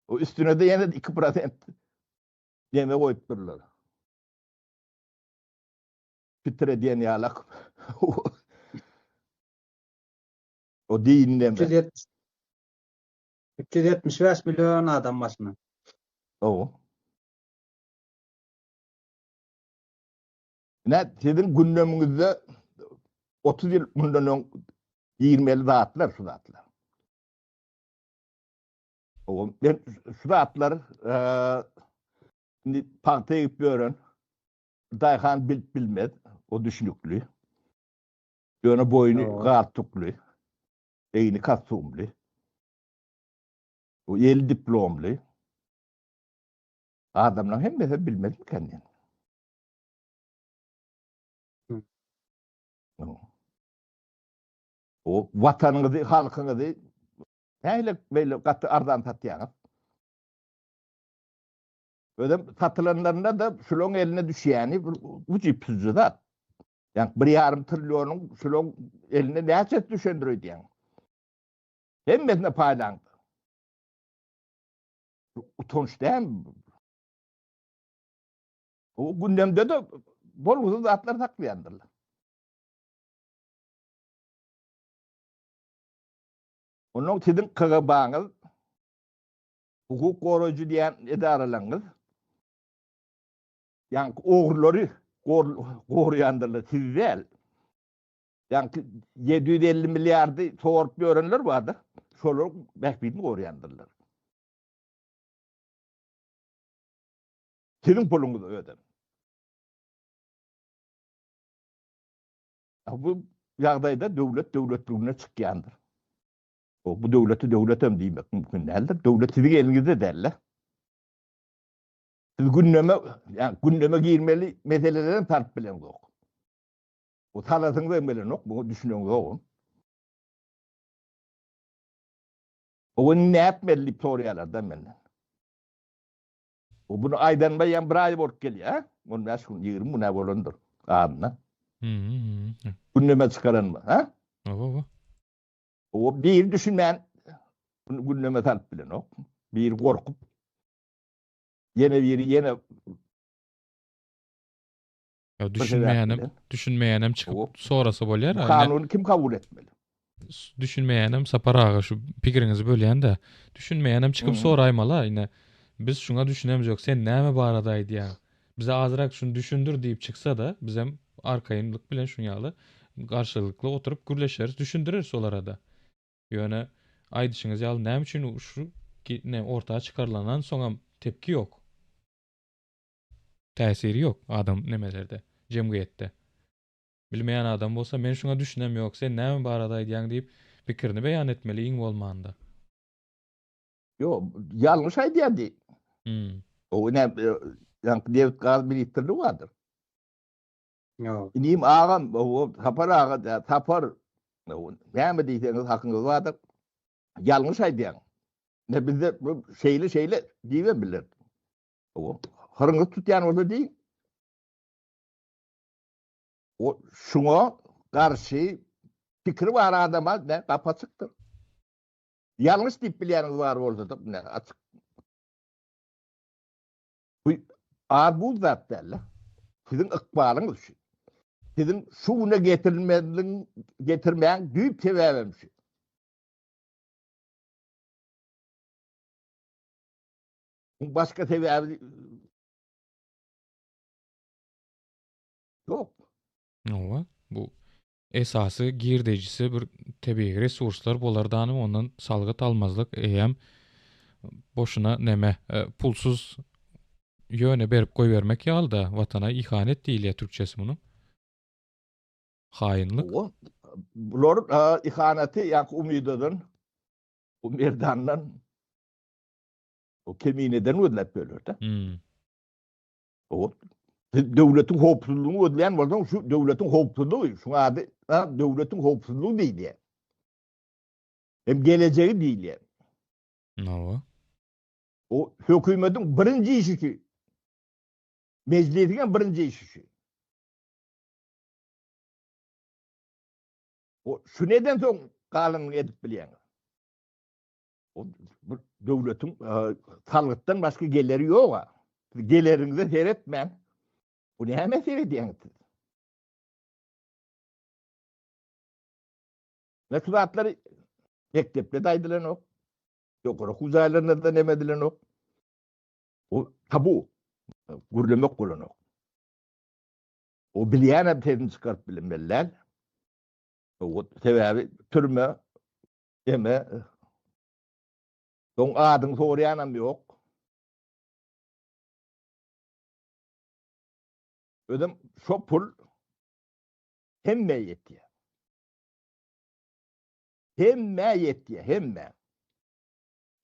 O üstüne de yine 2% yeme koyup dururlar. Fitre diyen yalak. O din deme. 375 milyon adam başına. O. Ne sizin gündeminizde 30 yıl bundan 20'li zatlar şu zatlar. O ben şu zatlar şimdi partiye gidiyorum. Dayhan bilmez. O düşünüklü. Yöne boyunu kartuklu. Eyni kasumlu. O yel diplomlu. Adamlar hem de bilmez mi kendini? O vatanınızı, halkınızı neyle böyle katı ardan tatıyana. Öyle satılanlarında da şulon eline düşeyeni bu cipsizce de. Yani 1,5 trilyonun şulon eline ne açık düşündürüyor diyen. Hem mesne paylan. Utanç değil mi? O gündemde de bol uzun zatlar saklayanlarlar. Onun sizin kıgıbağınız, hukuk korucu diyen idareleriniz, yani oğurları goruyandırlar siz değil. Yani 750 milyardı soğurup görenler vardı. Şolar bekbidin goruyandırlar. Senin pulunuzu ödem. Bu yağdayda devletliğine çıkyandır. Bu devleti devletem demek mümkün değildir. Devlet sizin elinizde derler. Siz gündeme girmeli meselelerin tartışıp bilen yok. O talasınız bilen yok. Bunu düşünün yok. O ne yapmalı soruyorlardan benden. O bunu aydan bayan bir ay bort geliyor. Ha? Onun aşkın 20 buna bolundur. Ağabeyine. Gündeme çıkaran mı? Ha? O bir düşünmeyen gündeme tartışıp bilen yok. Bir korkup yine Ya düşünmeyenim çıkıp sonrası bolýar. Bu kanunu kim kabul etmeli? Düşünmeyenim saparağa şu pikirinizi bölýän de düşünmeyenim çıkıp soraýmaly ýine biz şuna düşünemiz yok. Sen näme baradaýdy ýa? Bize azrak şunu düşündür diýip çyksa da bizem arkaýynlyk bilen şunýaly garşylykly oturup gürleşeriz, düşündiririz olar arada. Ýöne aýdyşyňyz ýaly näme üçin şu ne ortağa çıkarlanan soňam tepki yok. Täsiri yok adam nemelerde, jemgyýetde. Bilmeýän adam bolsa men şuna düşünem ýok, sen näme baradaýdy ýaň diýip pikirini beýan etmeli iň bolmanda. Yo, yanlış aýdýardy. O ne David Gaz biriktirdi vardır. Yo. İnim ağam o tapar ağa tapar näme diýseniz hakyňyz vardır. Yanlış aýdýan. Ne bizde şeyle diýe bilir. O harıňyz tutýan bolsa diýin. O şuna karşı fikri var adama ne kapatıktır. Yanlış diýip bilýäniz var bolsa da ne açık. Bu zat derler. Sizin ıkbalınız şu. Sizin şuna getirmeyen düğüp sebebim şu. Başka sebebi yok. Owa bu esasy girdejisi bir tebii resurslar bolardan ondan salgyt almazlyk eýem boşuna neme pulsuz ýöne berip goý bermek ýalda watana ihanet diýilýär türkçesi bunu. Haýynlyk. Bular ihaneti ýa umydydan, o merdandan o kemineden ödläp bölürdi. O devletin hopsuzluğunu ödleyen bolsaň şu devletin hopsuzluğu, şuňa ady devletin hopsuzluğu diýilýär. Hem geleceği diýilýär. Nawa? O hökümetin birinci işi ki, meclisiň birinci işi. O şu neden soň galyn edip bilýän? O devletin salgytdan başka geleri ýok. Geleriňizi seyretmän. Bu näme seyredýäňiz? Mesulatları mektepde daýdylan ok. Ýokary huzaýlarynda da nemedilen ok. O tabu. Gürlemek bolan ok. O bilýän hem çykaryp bilinmeliler. O sebebi türme eme soň adyň soraýanam ýok. Ödüm şo pul hemme ýetdi. Hemme.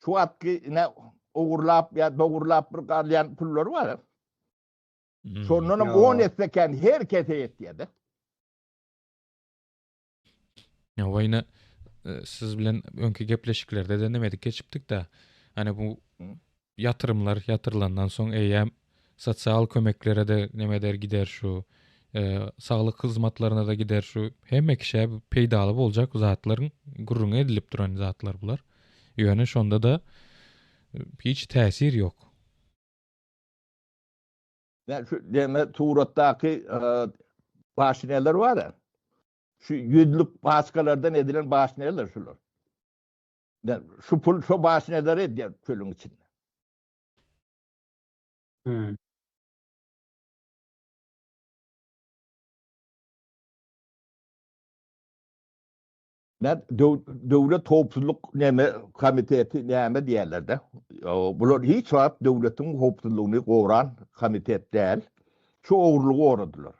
Şu atky ne ogurlap ya dogurlap bir galýan pullar var. Şondan 10 etseken herkese ýetdi. Ya wayna siz bilen öňki gepleşiklerde de nemedik geçipdik da hani bu yatırımlar yatırılandan soň eýem sosial kömeklere de nemeder gider şu sağlık hizmatlaryna da gider şu hemme kişe peýdaly boljak zatlaryň gurrun edilip duran zatlar bular. Ýöne şonda da hiç täsir ýok. Ben şu deme Turatdaky başneler var ya. Şu yüzlük başkalardan edilen başneler şular. Yani şu pul şu başneler ediyor çölün içinde. Devlet Hopsuzluk Neme Komiteti neme diýerler de. Bular hiç wagt devletin hopsuzlugyny goran komitet däl. Şu ogurlugy goradylar.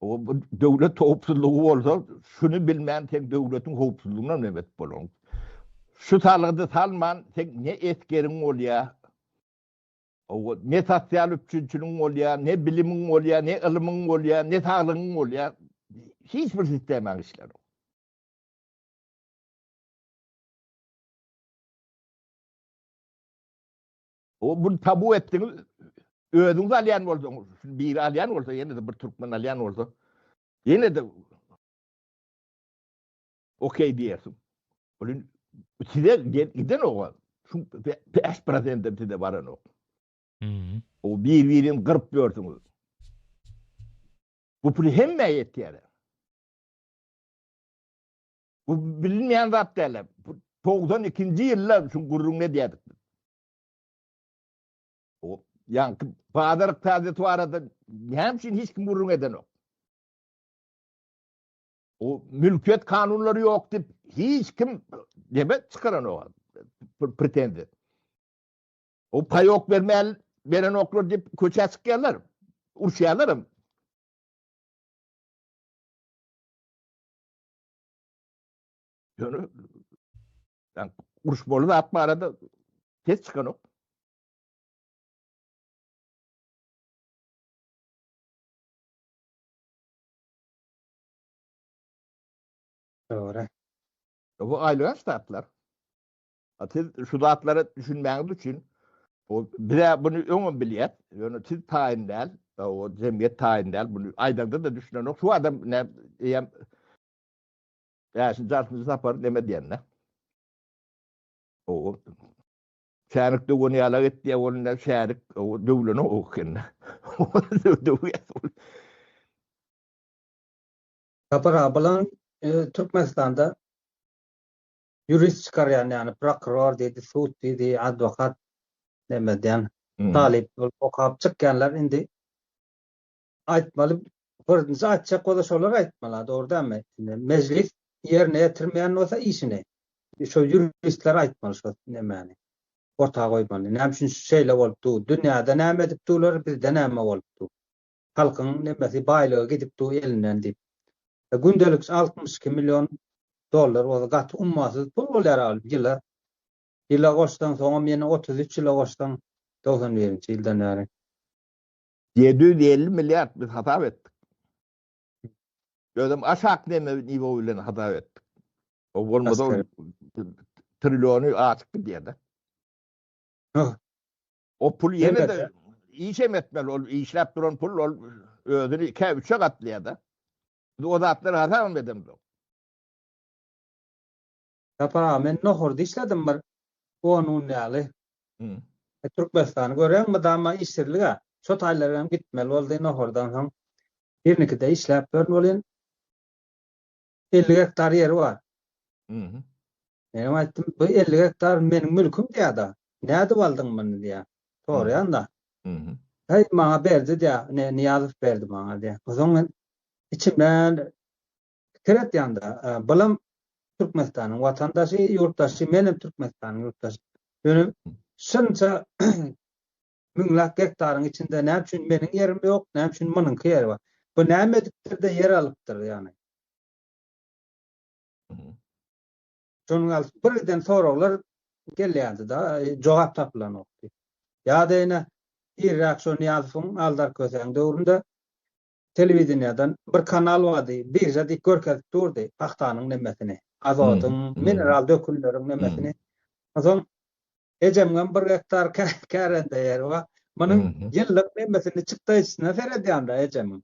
O devlet hopsuzlugy bolsa, şunu bilmän tek devletin hopsuzlugyna nebet bolan. Şu salgydy salman tek ne etkeriň bolýa, o ne sosial üçinçiligiň bolýa, ne bilimiň bolýa, ne ilmiň bolýa, ne saglygyň bolýa, hiç bir sistemaň işler. O bu tabu etdiňiz, özüňiz alýan bolsaňyz, bir alýan bolsa, ýene de bir türkmen alýan bolsa, ýene de okey diýersiň. Olin size giden o, şu 5% de baran o. O bir kırıp gördünüz. Bu pul hemme yetýär. Bu bilinmeýän zat däl. 92-nji ýyllar şu gurrun ne diýerdik. O ýani bazarlyk taýdat barada hemşin hiç kim gurrun eden ok. O mülkiyet kanunları yok dip hiç kim debet çıkaran o pretendi. O payok veren oklar dip köçe çıkarlar. Urşayalarım. Yani uruş bolu da atma arada tez çıkan ok. Doğru. Bu aýlagan statlar. Siz şu zatları düşünmäňiz üçin o bire bunu öňe bilýär. Ýöne siz taýin däl, o jemgyýet taýin däl. Bunu aýdanda da düşünen ok. Şu adam ne ýa zatmy zapar neme diýenne. O şäherlikde gonu ýalar etdiýär bolanda şäherlik o döwleni okenne. Kapara bilen Türkmenistan'da jurist çıkaryan yani prokuror dedi, sud dedi, advokat demeden talip okap çıkanlar indi aytmaly birinci açacak o da şolar aytmaly doğru ama meclis yerine getirmeyen olsa işine şu juristler aytmaly şu nemani ortağa koymaly näme şeyle bolupdy dünýäde näme edipdiler bizde näme bolupdy halkyň nemesi baýlygy gidipdi elinden dip gündelik 62 milyon dolar o da gat ummasız pul bolýar alyp ýyla goşdan soňa meni 33 ýyla goşdan 91-nji ýyldan bäri 750 milyar biz hata ettik. Gözüm aşak neme nivo bilen hata ettik. O bolmada trilyonu açık diýdi. O pul ýene de işem etmeli ol, işläp duran pul ol özüni 2-3'e gatlaýar. O zatlar hata mı edem? Yapara men nohurda işledim bir onun ýaly. Türkmenistan'ı görýän madama işlerliga şu taýlarym gitmeli boldy nohurdan soň birnikide işläp görün bolýan 50 hektar ýeri bar. Men aýtdym bu 50 hektar meniň mülküm diýdi. Näde baldyň muny diýär. Tory ýa-da. Hey maňa berdi diýär. Niýazow berdi maňa diýär. O zaman men içimden kiret ýanda bilim Türkmenistan'ın vatandaşı, yurttaşı, benim Türkmenistan'ın yurttaşı. Benim şunça minlak hektarın içinde ne için benim yerim yok, ne için manyňky ýeri var. Bu näme edipdir de yer alypdyr ýani. Şonuň birden soraglar gelýärdi da, jogap tapylan okdy. Ýa-da ýene bir reaksiýon ýazypyň aldar köseň döwründe telewizioniýadan bir kanal bardy, bir zady görkezip durdy, paxtanyň nemesini. Azotyň, mineral dökümleriň nemesini. Azon ejemden 1 hektar kärende ýer we munyň ýyllyk nemesini çykdyşyna seredýanda ejemiň.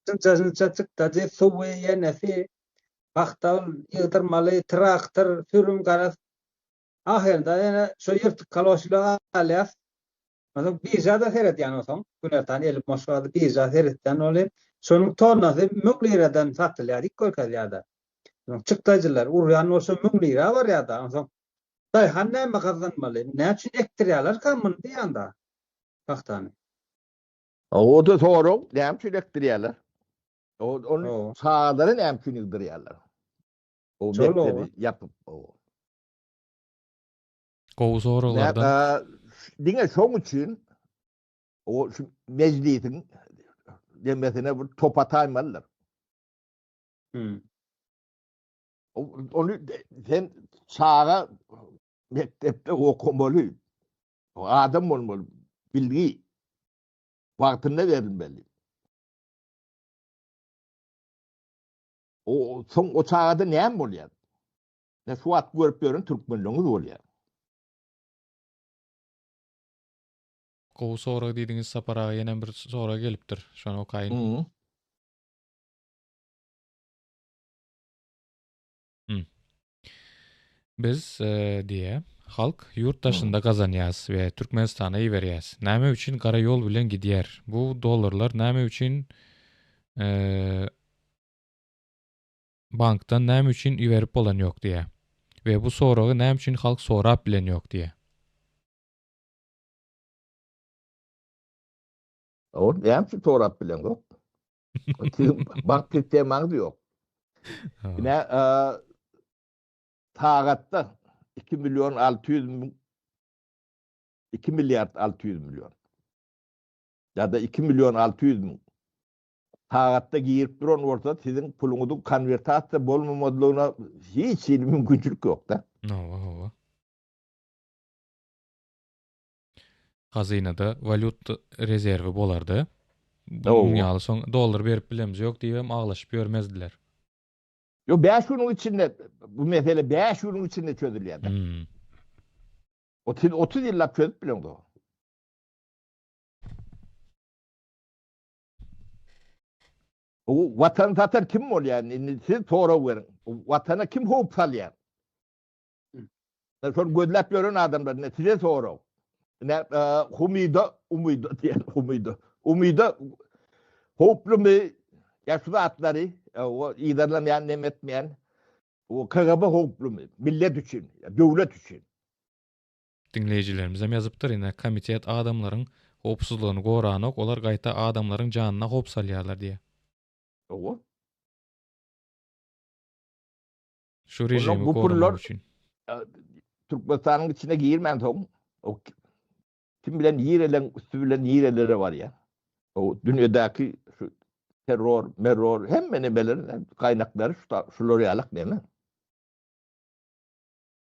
Çynçasyna çykdy, suwy ýenesi paxta ýygdyrmaly, traktor, sürüm garas. Ahirde ýene şu ýyrtyk kaloşla alýas. Azon bir zada seredýän olsaň, günerden elip moşgady bir zada seredýän boly. Şonuň tonnasy möklireden satylýar, görkezýärdi. Çıktajylar uryan olsa 1000 lira var ya da. Day hanne mi kazanmalı? Ne için ektiryalar kanmın diýanda. Paxtany. O da soru, ne için ektiryalar? Onu sağların emkinidir yerler. O Şol o. mektebi yapıp o. Gowy soralardan Dine şoň üçin o şu meclisin demesine bir top ataymalılar. Onu sen sağa mektepte okumalı. O adam olmalı. Bilgi vaktinde verilmeli. O çağda ne mi oluyor? Ne suat görüp görün Türkmenliğiniz oluyor. gowy sora diýdiňiz saparaga ýene bir sora gelipdir. Şonu okaýyn. Biz diye halk yurttaşynda gazanýas we Türkmenistana iýerýäs. Näme üçin gara ýol bilen gidýär? Bu dollarlar näme üçin bankdan näme üçin iwerip bolan ýok diýe. We bu soragy näme üçin halk sorap bilen ýok diýe. O näme sorap bilen ýok. Bank sistemany ýok. Ine tagatda 2 milyon 600 bin 2 milyar 600 milyon ya da 2 milyon 600 bin tagatda giyip duran ortada sizin pulunuzu konvertasya bolmamadığına hiç mümkünçülük yok da. No. Hazynada valyut rezervi bolardy. Bunun ýaly soň dollar berip bilemiz ýok diýip aglaşyp ýörmezdiler. Yo 5 ýylyň içinde bu mesele 5 ýylyň içinde çözülýär. 30 ýyllap çözüp bilen o. O vatan satar kim bolýar? Siz tora berin. O vatana kim hop salýar? Şol gözläp ýören adamlar ne size tora. Ne humida diýen humida. Umida hoplumy ýaşlatlary o idarlanýan nemetmeýän o KGB hoplumy millet üçin, döwlet üçin. Dinleyijilerimiz hem ýazypdyr ine komitet adamlaryň hopsuzlygyny goranyk, olar gaýta adamlaryň janyna hop salýarlar diýe. O. Şu rejimi goramak üçin. Türkmenistanyň içine girmän soň o kim bilen ýerelen üstü bilen ýerelere var ya. O dünýädäki şu terror, hemme nebelerin kaynaklary şular ýalyk näme?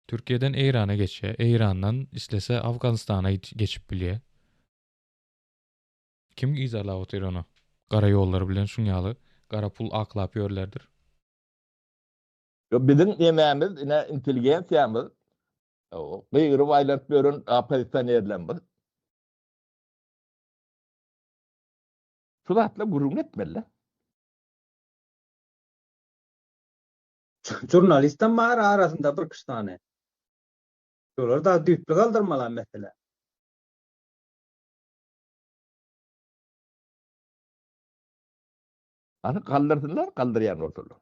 Türkiýeden Eýrana geçe, Eýrandan islese Awganistana geçip bilýär. Kim izalap otyr onu? Gara ýollar bilen şuňaly gara pul aklap ýörlerdir. Yo bizim nämämiz, ine inteligensiýamyz o beýgiri waýlap ýören Apalistan ýerlendir. Şulatla gurun etmeli. Jurnalistan bar arasında bir kış tane. Şolar da düýpli galdyrmalar mesele. Any kaldırdılar, kaldırýan ortalyk.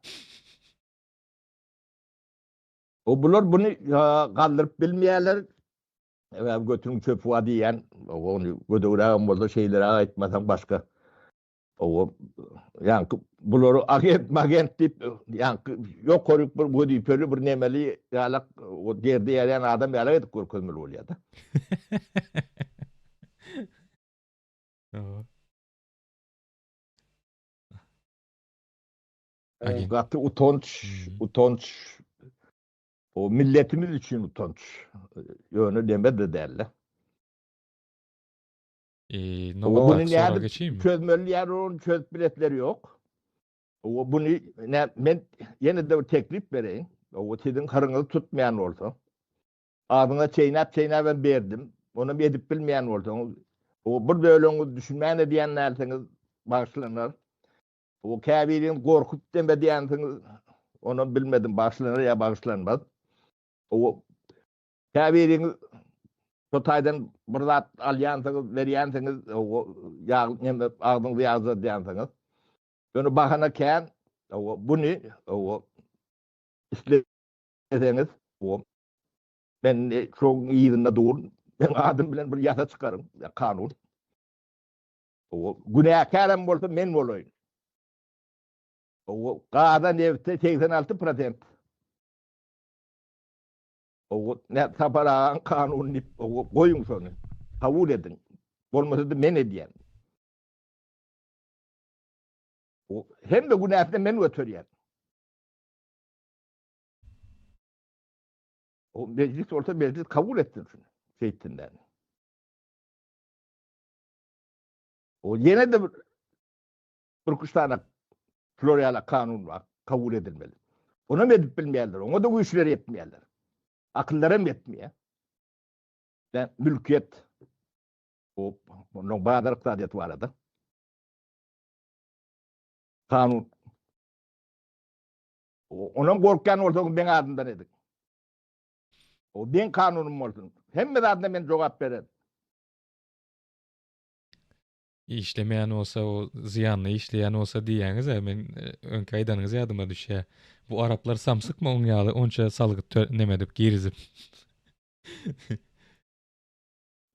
O bular bunu kaldırıp bilmeýärler. Götürün çöpü diýen, onu gödöwrägem bolsa şeýlere aýtmasaň başga. O yani bulary agent dip yani yok korup bir godi pörü bir nemeli ýalak o derde ýalan adam ýalak edip görkezmeli bolýar da. Gatty utanç o milletimiz için utanç. Ýöne demedi derler. Bunun sonra geçeyim mi? Çözmeli yer çöz biletleri yok. O bunu men yine de bir teklif vereyim. O sizin karınızı tutmayan olsa. Ağzına çeynap ben verdim. Onu edip bilmeyen olsa. O bir böyle düşünmeyen diyenlerseniz başlanır. O kabirin korkup deme diyenseniz onu bilmedim başlanır ya başlanmaz. O kabirin Totaydan bir zat alýansynız, berýänsiňiz, ağzynızı ýazdy diýensiňiz. Onu bahana kän, bunu isleseňiz, men şoň ýerinde dur, men adam bilen bir ýasa çykarym, kanun. Günäkärem bolsa men bolaýyn. O gadan evte 86%. O ne taparağın kanunu o koyun sonu. Kabul edin. Olmasa da men ediyen. O hem de günahını men ötürüyen. O meclis olsa meclis kabul etsin şunu. Şeytinden. O yine de bir kuş tane Florya'la kanun var. Kabul edilmeli. Ona mı edip bilmeyenler? Ona da güçleri yetmeyenler. Akıllara mı yetmiyor? Yani mülkiyet onun bazı iqtisodiyat var adı. Kanun. Onun korkan olsa ben adından edik. O ben kanunum olsun. Hem de adına ben cevap verir. İşlemeyen olsa o ziyanlı işleyen olsa diyeniz hemen ön kaydanınız yadıma düşe. Bu Araplar samsyk mı ýaly onça salgyt nemedip girizip.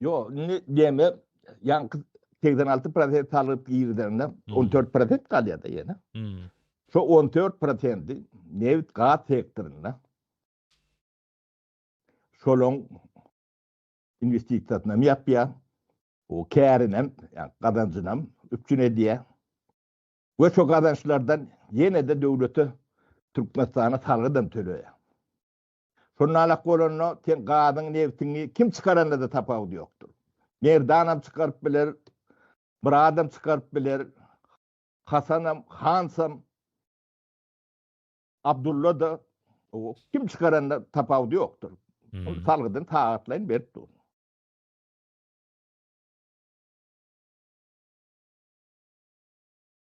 Yo ne diyeme yani 86% salıp girdirinden 14% kalıyor da yine. Şu 14% nevt gaz sektöründe şolong investisyonlarını yapıyor. O kârinen yani kazancından üpçüne diye. Ve çok kazançlardan yine de devleti Türkmenistan'a salgıdan törüyor. Şunun alak olanı ten gazın neftini kim çıkaranla da tapavdu yoktur. Merdanam çıkarıp bilir, bir adam çıkarıp bilir, Hasanam, Hansam, Abdullah da o kim çıkaranla tapavdu yoktur. Salgıdan taatlayın berdi onu.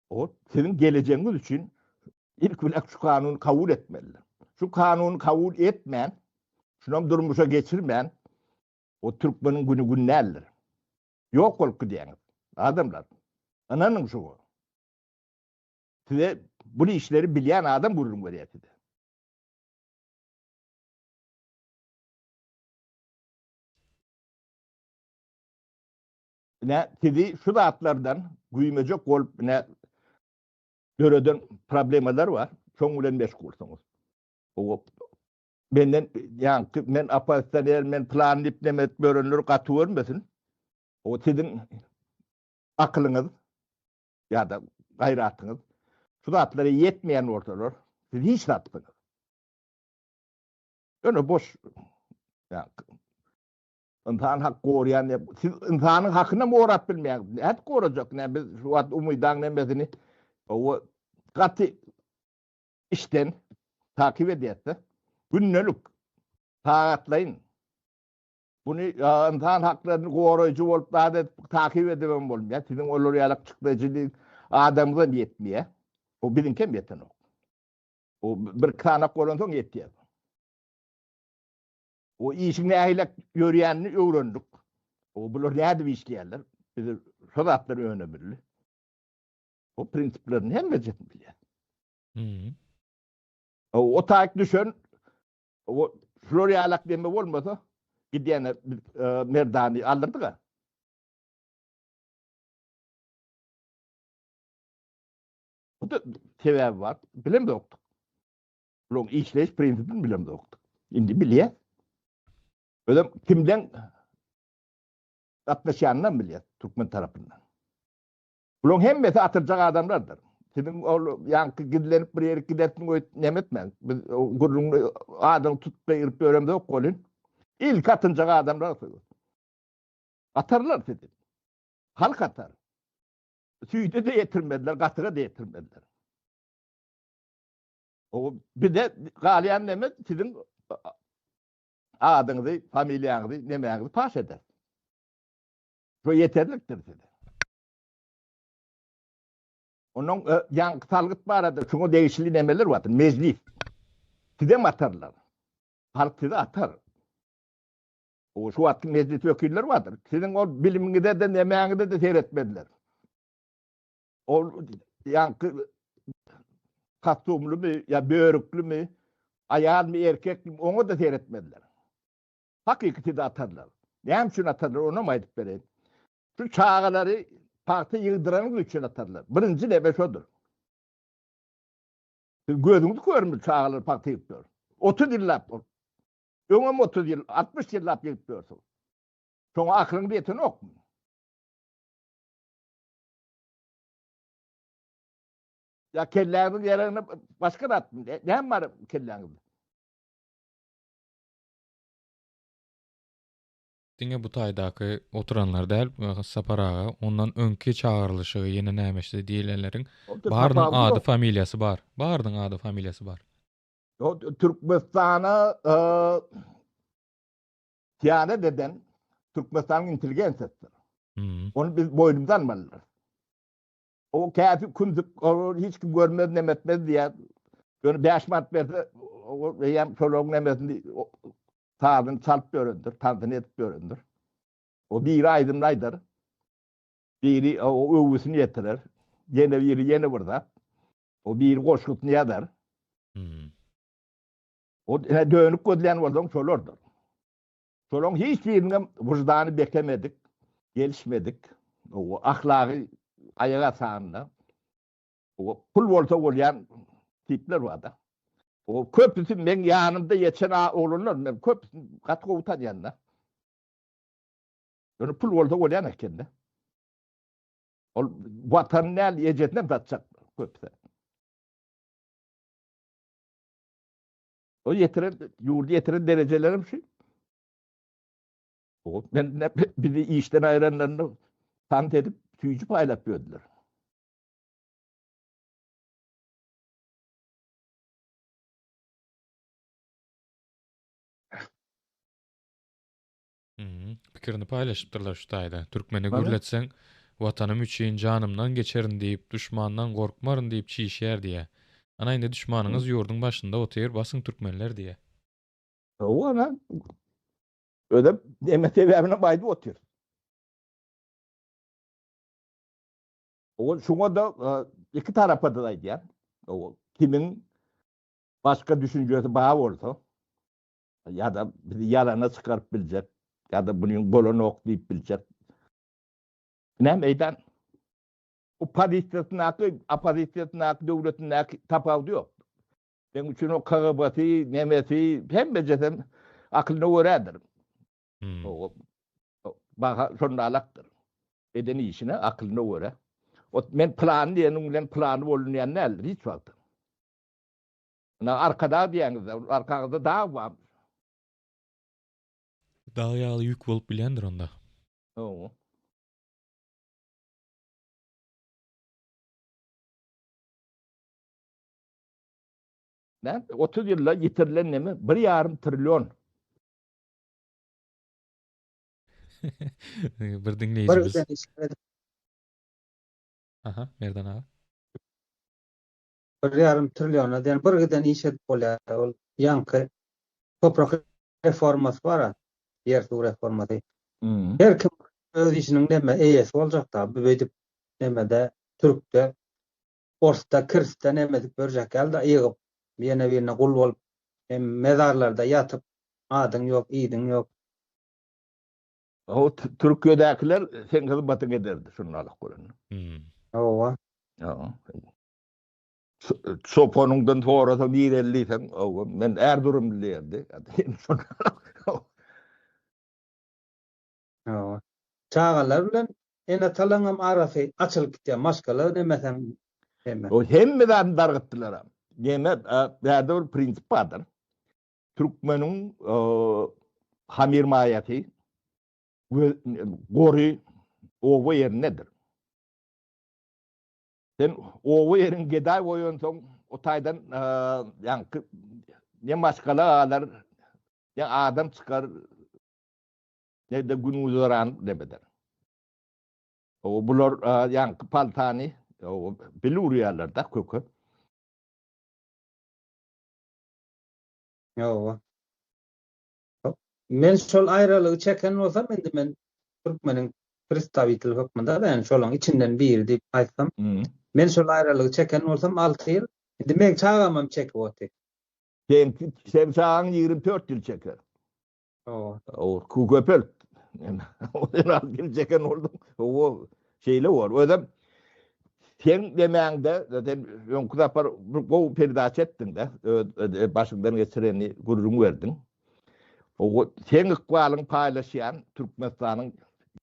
O senin geleceğiniz için ilk olarak şu kanunu kabul etmeliler. Şu kanunu kabul etmeyen, şuna durmuşa geçirmeyen o Türkmenin günü günlerdir. Yok olku diyeniz. Adamlar. Ananın şu o. Size bu işleri bilen adam bulurum görüyorsunuz. Ne sizi şu dağıtlardan güymecek olup ne göreden problemler var. Çok ulen meşgulsunuz. O benden yani men apastaner men planlayıp demet börünleri katı vermesin. O sizin aklınız ya da gayratınız şu dağıtlara yetmeyen ortalar. Siz hiç dağıttınız. Öyle boş yani İnsan hakkı koruyan, siz insanın hakkına mı uğrap bilmeyen? Et koruyacak ne biz şu an umuydan nemesini o katı işten takip ediyse günlük taatlayın. Bunu insan haklarını koruyucu olup daha da takip edemem olmuyor. Sizin olur yalak çıktıcılık adamıza yetmiyor. O bilinken yeten o. O bir kana korunsun yetiyor. O işini ahlak yürüyenini öğrendik. O bunlar nerede bir işleyenler? Bizi sanatları önemli. O prensiplerini hem verecek bile. O takip düşün. O Florya'lak deme olmasa gidiyene merdani alırdı da. Bu da sebebi var. Bilem de yoktu. Bunun işleyiş prensipini bilem de yoktu. Şimdi biliyor. Öyle kimden atlaşanından biliyor. Türkmen tarafından. Bunun hemmesi atıracak adamlardır. Sizin yankı gidilenip bir yere gidersin nemetmen. Biz gururunu adam tutmayıp öğrenmede yok olun. İlk atınacak adamlar atarlar sizi. Halk atar. Süyde de yetirmediler, katıra da yetirmediler. O bir de galiyen nemet sizin adınızı, familyanızı, nemeğinizi paş eder. Bu yeterliktir size. Onun yankı salgıt baradır. Şunu değişikliği nemeler vardır. Meclis. Size mi atarlar? Halk size atar. O şu vakti meclis vekilleri vardır. Sizin o biliminde de nemeğinde de seyretmediler. O yankı kastumlu mu, ya böğrüklü mü, ayağın mı, erkek mi, onu da seyretmediler. Hakikati de atarlar. Ne için atarlar, onu mu edip vereyim? Şu çağları parti yıldıranın için atarlar. Birinci nefes odur. Gözüňiz görmüş çağalar paktypdyr. 30 ýyllap. Öňem 30 ýyl, 60 ýyllap ýetipdir. Şoňa aklyň betini okmy. Ya kelläňiň ýerine başga atmy. Näme bar kelläňiz? Diňe bu taýdaky oturanlar däl, saparaga, ondan öňki çağırylşy ýene nämeşde diýilenleriň barynyň ady familiýasy bar. Barynyň ady familiýasy bar. O Türkmenistana tiyane deden Türkmenistan'ın inteligensiyasydyr. Onu biz boynumdan mallar. O käfi kundup hiç kim görmez nemetmez diýär. Böyle 5 manat berdi. O ýam şolog nemesini taýdan çalp göründir, tanzan etip göründir. O bir aydınlaydır. Biri o övgüsünü yetirir. Yine biri yine burada. O bir koşkutunu yadar. O dönük gözleyen oradan şolordur. Şolong hiçbirinin vicdanı beklemedik. Gelişmedik. O ahlakı ayağa sağında. O pul volta olayan tipler var da. O köpüsü men yanımda geçen oğlunlar men köpüsü kat kovutan yanında. Yani pul volta olayan ekende. O vatanın el yecetine batacak köpüsü. O yurdu yetiren derecelerim şey. O ben bizi işten ayıranlarını tant edip tüyücü paylaşıyordular. Pikirini paylaşıpdyrlar şu taýda. Türkmeni gürletseň watanym üçin janymdan geçerin diýip, düşmandan gorkmaryn diýip çiğişýär diýe. Ana indi düşmanyňyz ýurduň başynda otyr basyň türkmenler diýe. O ana öde MTV'ne baydy otyr. O şoňa da iki tarapa da diýär. O kimin başka düşünjesi baý bolsa ya da bir ýalana çykaryp biljek ya da bunyň bolany ok diýip biljek. Ne meydan? O apazisiýasyna döwletine tapawdy ýok. Ben üçin o KGB'si, nemesi hem bejesem aklyna görädir. O baha şonda alakdyr. Edeni işine aklyna göre. O men plan diýeniň bilen plany bolunýan näl hiç wagt. Na arkada diýeniz, arkada dağ var. Dağ ýaly ýük bolup bilendir onda. O. Ne? 30 ýylda ýitirilen nemi? 1,5 trilyon. Bir dinleýijimiz. Aha, Merdan aga. 1,5 trilyon diýen bir giden iş edip bolýar. Ol ýanky toprak reformasy bar. Yer suw reformasy. Her kim öz işiniň näme eýesi boljak da, bu beýdip nämede türkde, orsda, kirsde nämedik berjek da ýygyp ýene birine gul bolup mezarlarda ýatyp adyň ýok, iýdiň ýok. O Türkiýedekiler sen kızı batık ederdi şunu alıp koyun. Owa. Ya. Soponundan torasa bir elliysen o men Erzurum dilerdi. Owa. Çağalar bilen ene talaňam arasy açylyp gitýär. Maskalar demesem deme. O hemmeden dargıttılar. Yine berde bir prinsip vardır. Türkmenin hamir mayati gori owa yerindedir. Sen owa yerin geday oýansoň o taýdan ýa ne maskalalar ya adam çykar ne de gün uzaran demeder. O bular ýa paltany o bilurýarlarda kökü. Owa. Men şol aýralygy çeken bolsam endi men Türkmeniň представитель hökmünde ben şolaň içinden biri diýip aýtsam. Men şol aýralygy çeken bolsam 6 ýyl. Endi men çagamam çekip otyr. Sen çağın 24 ýyl çeker. O köpel. O 6 ýyl çeken oldum. O şeyle var. Ödem sen demäňde zaten öňkü zapar bu perdaç etdiň de başyňdan geçireni gurrun berdin. O sen ykbalyň paýlaşýan Türkmenistanyň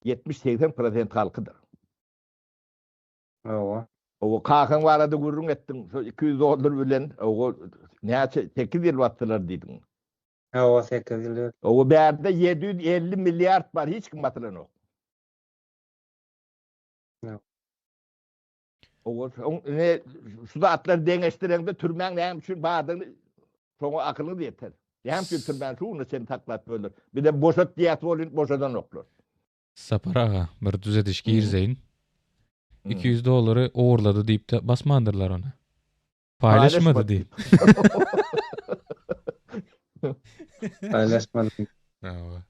70-80% halkydyr. Owa. O kakan barada gurrun etdiň. Şo $200 bilen o näçe 8 ýyl batdylar diýdiň. Owa 8 ýyl. O bärde 750 milyard bar hiç kim batylanyk. O ne şu zatlar deňeşdireňde türmäň näme üçin bardygyny soňa akylyň ýeter. Ýa-hem ki türmäň şuny sen taklat böler. Bir de boşat diýet bolyn boşadan oklar. Sapar ağa bir düzediş girzeyin. $200 oğurladı diýip de basmandyrlar ona. Paýlaşmady diýip. Paýlaşmady. Owa.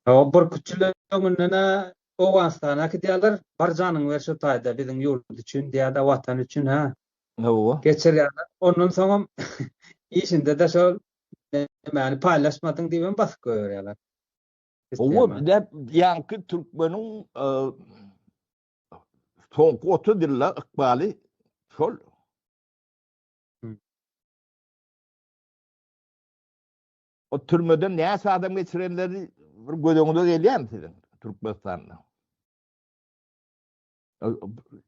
O bir küçüleňinden Owganstana gidiyorlar. Barjanyň we şu taýda biziň ýurt üçin, diýär-de watan üçin ha. Owa. Geçirýärler. Ondan soňra işinde de şol näme paýlaşmadyň diýip basyp goýarlar. Owa bir de ýanky türkmeniň soňky 30 ýylla ykbaly şol. O türmeden näçe adam geçirenleri bir gödöňde gelýär sizin Türkmenistanda.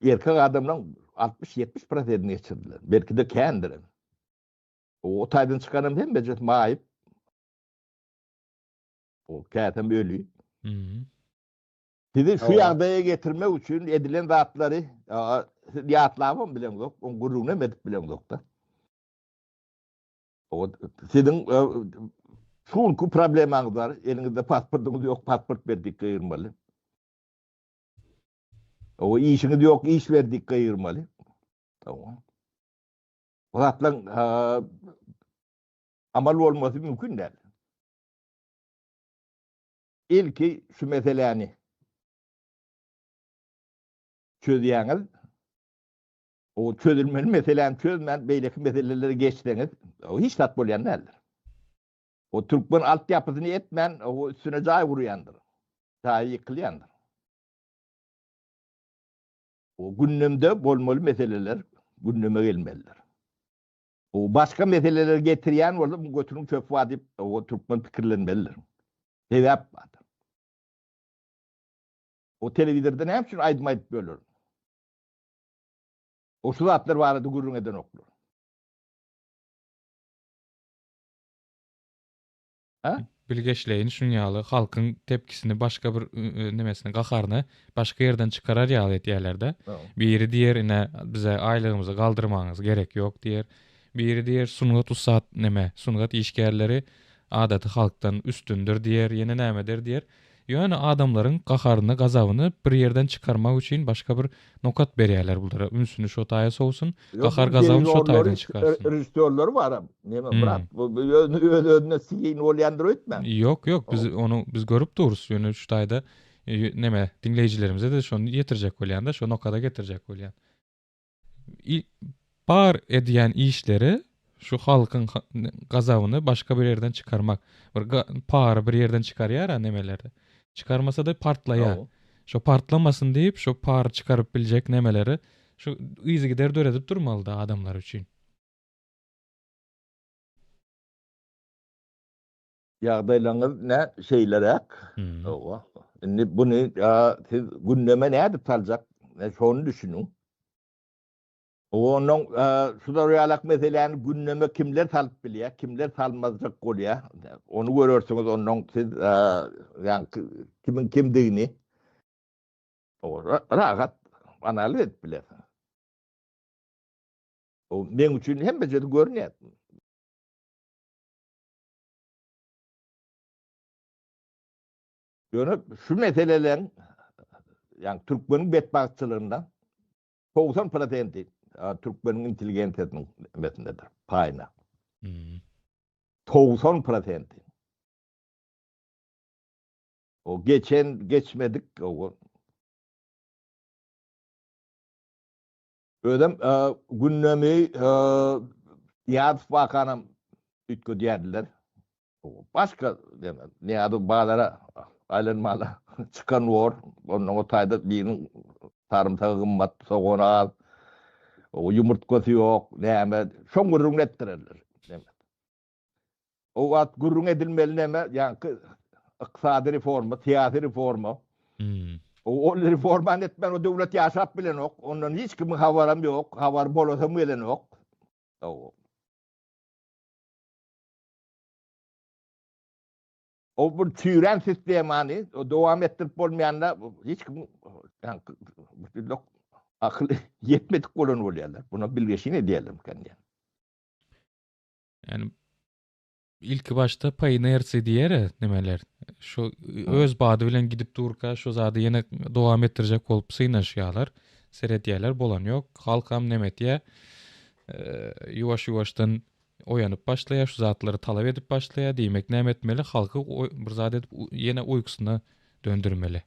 Erkek adamlaryň 60-70% geçirdiler. Belki de kendir. O taýdan çykanym hem bejet maýyp. O kätem ölüý. Sizi şu ýagdaýa getirmek üçin edilen zatlary ýatlabam bilen yok, on gurruna medip bilen yok da. O sizin şunku problemaňyz bar, eliňizde pasportyňyz ýok, pasport berdik gaýyrmaly. O işiniz ýok, iş berdik gaýyrmaly. Tamam. O zatlaň amal bolmasy mümkin däl. İlki şu meseleni çözýäňiz, o çözülmeli meseleni çözmän beýleki meseleleri geçdiňiz, o hiç tat bolýan däldir. O Türkmen altyapysyny etmän, o üstüne jaý gurýandyr. Jaý ýykylýandyr. O gündemde bolmaly meseleler gündeme gelmelidir. O başka meseleler getirýän bolsa bu götürüň çöp wadyp o Türkmen pikirlenmelidir. Sebäp bar. O telewizorda näme üçin aýdmaýyp böler? O şu zatlar barada gurrun eden oklar. Ha? Bilgeçleyin şunyalı halkın tepkisini başka bir nemesini gakarını başka yerden çıkarar ýaly etýärler-de. Biri diýerine bize aýlygymyzy galdyrmaňyz gerek ýok diýer. Biri diýer sungat usat neme, sungat işgärleri adaty halkdan üstündür diýer, ýene nämedir diýer. Ýöne adamlaryň gakaryny, gazabyny bir yerden çıkarmak üçin başka bir nokat berýärler bulara. Ünsüni şo taýa sowsun, gakar gazabyny şo taýdan çıkarsın. Rejissörler bar. Neme bırak? Bu özüne siýin bolýandyr ötmän. Ýok, biz görüp dururuz. Ýöne şu taýda neme dinleýijilerimize de şonu ýetirjek bolýan-da, şo nokada getirjek bolýan. Bar edýän işleri şu halkın gazabyny başka bir yerden çıkarmak. Par bir yerden çıkarýar nemelerde. Çıkarmasa da partlaýar. Şo partlamasın diýip şo par çıkarıp biljek nemeleri şu izi gider döredip durmaly da adamlar üçin. Ýagdaýlaryňyz ne şeýlerek? Owa. Indi buny siz gündeme näde saljak? Şonu düşünün. Onun şu da realak meseleni gündeme kimler salıp bilýär, kimler salmazjak bolýar. Onu görürsüňiz, onun siz yani kimin kimdigini o rahat analiz edip bilersiň. O men üçin hem beje görünýär. Ýöne şu meselelerin yani Türkmeniň betbagtçylygyndan 90% Türkmeniň intelligensiyanyň metindedir, paýna. 90%. O geçmedik o. Ödem günnemi ýadyp bakanam ütgödýärdiler. Başka demem. Näde bağlara aylanmaly çıkan war, onun o taýda biriniň sarımsağı gımmat, soğan al, o yumurtkası yok, näme, şoň gurrun etdirirler. O wat gurrun edilmeli näme, ýa-ni iqtisadi reforma, siyasi reforma. O reforma etmen o döwlet ýaşap bilen ok, ondan hiç kimi habaram yok, habar bolasam bilen ok. O bu türen sistemani, o dowam ettirip bolmaýanda hiç kim akıl yetmedik bolan bolýarlar. Buna bilgeşine diýelim kendiň. Yani ilk başta paýyny erse diýer nimeler. Şu öz bady bilen gidip durka şu zady ýene dowam etdirjek bolup synaşýarlar, seredýärler bolan ýok. Halk hem nemetýär, ýuwaş-ýuwaşdan oýanyp başlaýar, şu zatlary talap edip başlaýar. Diýmek näme etmeli? Halky bir zat edip ýene uýkusuna döndürmeli.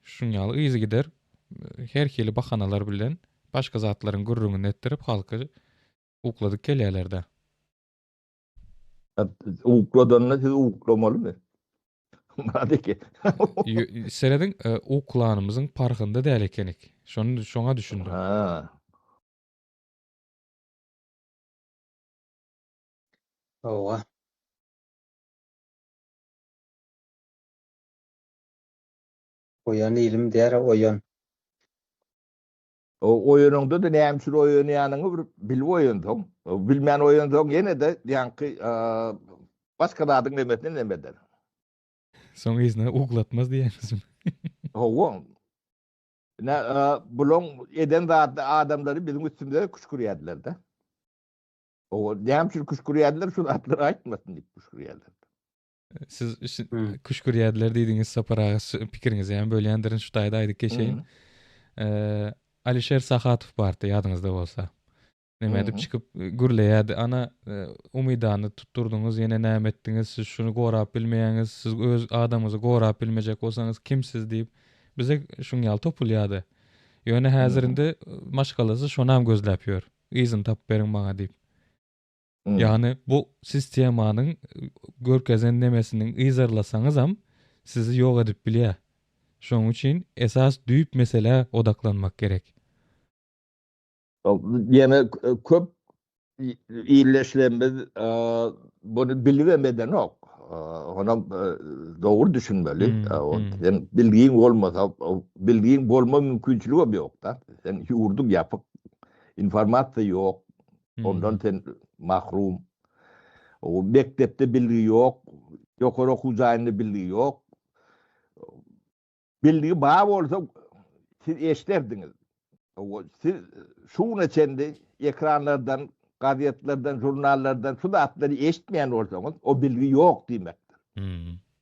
Şuňaly yzy gider, her hili bahanalar bilen başga zatlaryň gurrungyny etdirip halky ukladyp kelýärler-de. Ukladanna siz uklamalymy? Madeki. Serediň uklanymyzyň parhynda däl ekenik. Şoňa düşündim. Owa. Oyan ilim diýer oyan. O oýanyňda da näme şur oýanýanyňy bir bilip oýandyň. Bilmän oýandyň ýene de ýanky başga dadyň nemetini nemeder. Soň izne uklatmaz diýeňizmi? Owa. Bulan eden adamlary bizim üstümde kuşkurýardylar da. O näme şur kuşkurýardylar, şu atlary aýtmasyn diýip kuşkurýardylar. Siz kuşkurýardylar diýdiňiz saparaga pikiriňiz ýa-ni bölýändirin şu taýda aýdyk geçeýin. Alişer Sahatov bardy ýadyňyzda bolsa. Näme edip çykyp gürleýärdi. Ana umydany tutturduňyz, ýene näme etdiňiz, siz şunu gorap bilmeýäňiz, siz öz adamyňyzy gorap bilmejek bolsaňyz kimsiz diýip bize şuňal topulýardy. Ýöne häzirinde maşgalasy şonam gözläp ýör. Izin tap beriň maňa diýip. Yani bu sistemanyň görkezen nemesiniň yzarlasaňyz hem sizi ýok edip bilýär. Şoň üçin esas düýp mesele odaklanmak gerek. Ýene köp ýyleşlenmez bunu bilmeden ok. Ona dogry düşünmeli. Sen bilgiň bolmasa, bilgiň bolma mümkinçiligi ýok da. Sen ýurduk ýapyp informasiýa ýok. Ondan sen mahrum. O mektepde bilgi ýok, ýokary okujaýynda bilgi ýok. Bilgi bar bolsa siz eşderdiňiz. Siz şuňa çendi ekranlardan, gazetlerden, jurnallardan şu atlary eşitmeýän bolsaňyz, o bilgi ýok diýmekdir.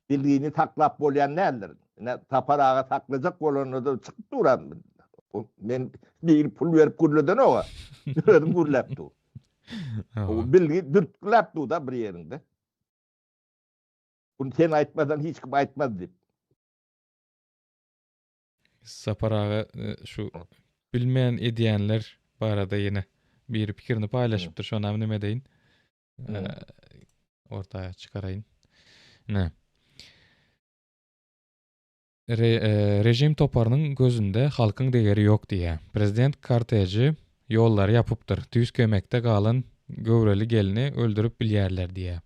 Bilgini taklap bolýan näler? Taparaga taklajak bolanyny da çykyp duran. Men bir pul berip gürleden oga. Gürläp dur. O bilgi dürtläp dur da bir ýerinde. Bunu sen aýtmadan hiç kim aýtmaz diýip. Saparaga şu bilmeýän edýänler barada ýene bir pikirini paýlaşypdyr. Şonu hem nime deýin? Ortağa çykaraýyn. Rejim toparynyň gözünde halkyň degeri ýok diýär. Prezident korteji ýollar ýapypdyr. Düz kömekde galan göwreli gelini öldürüp bilýärler diýär.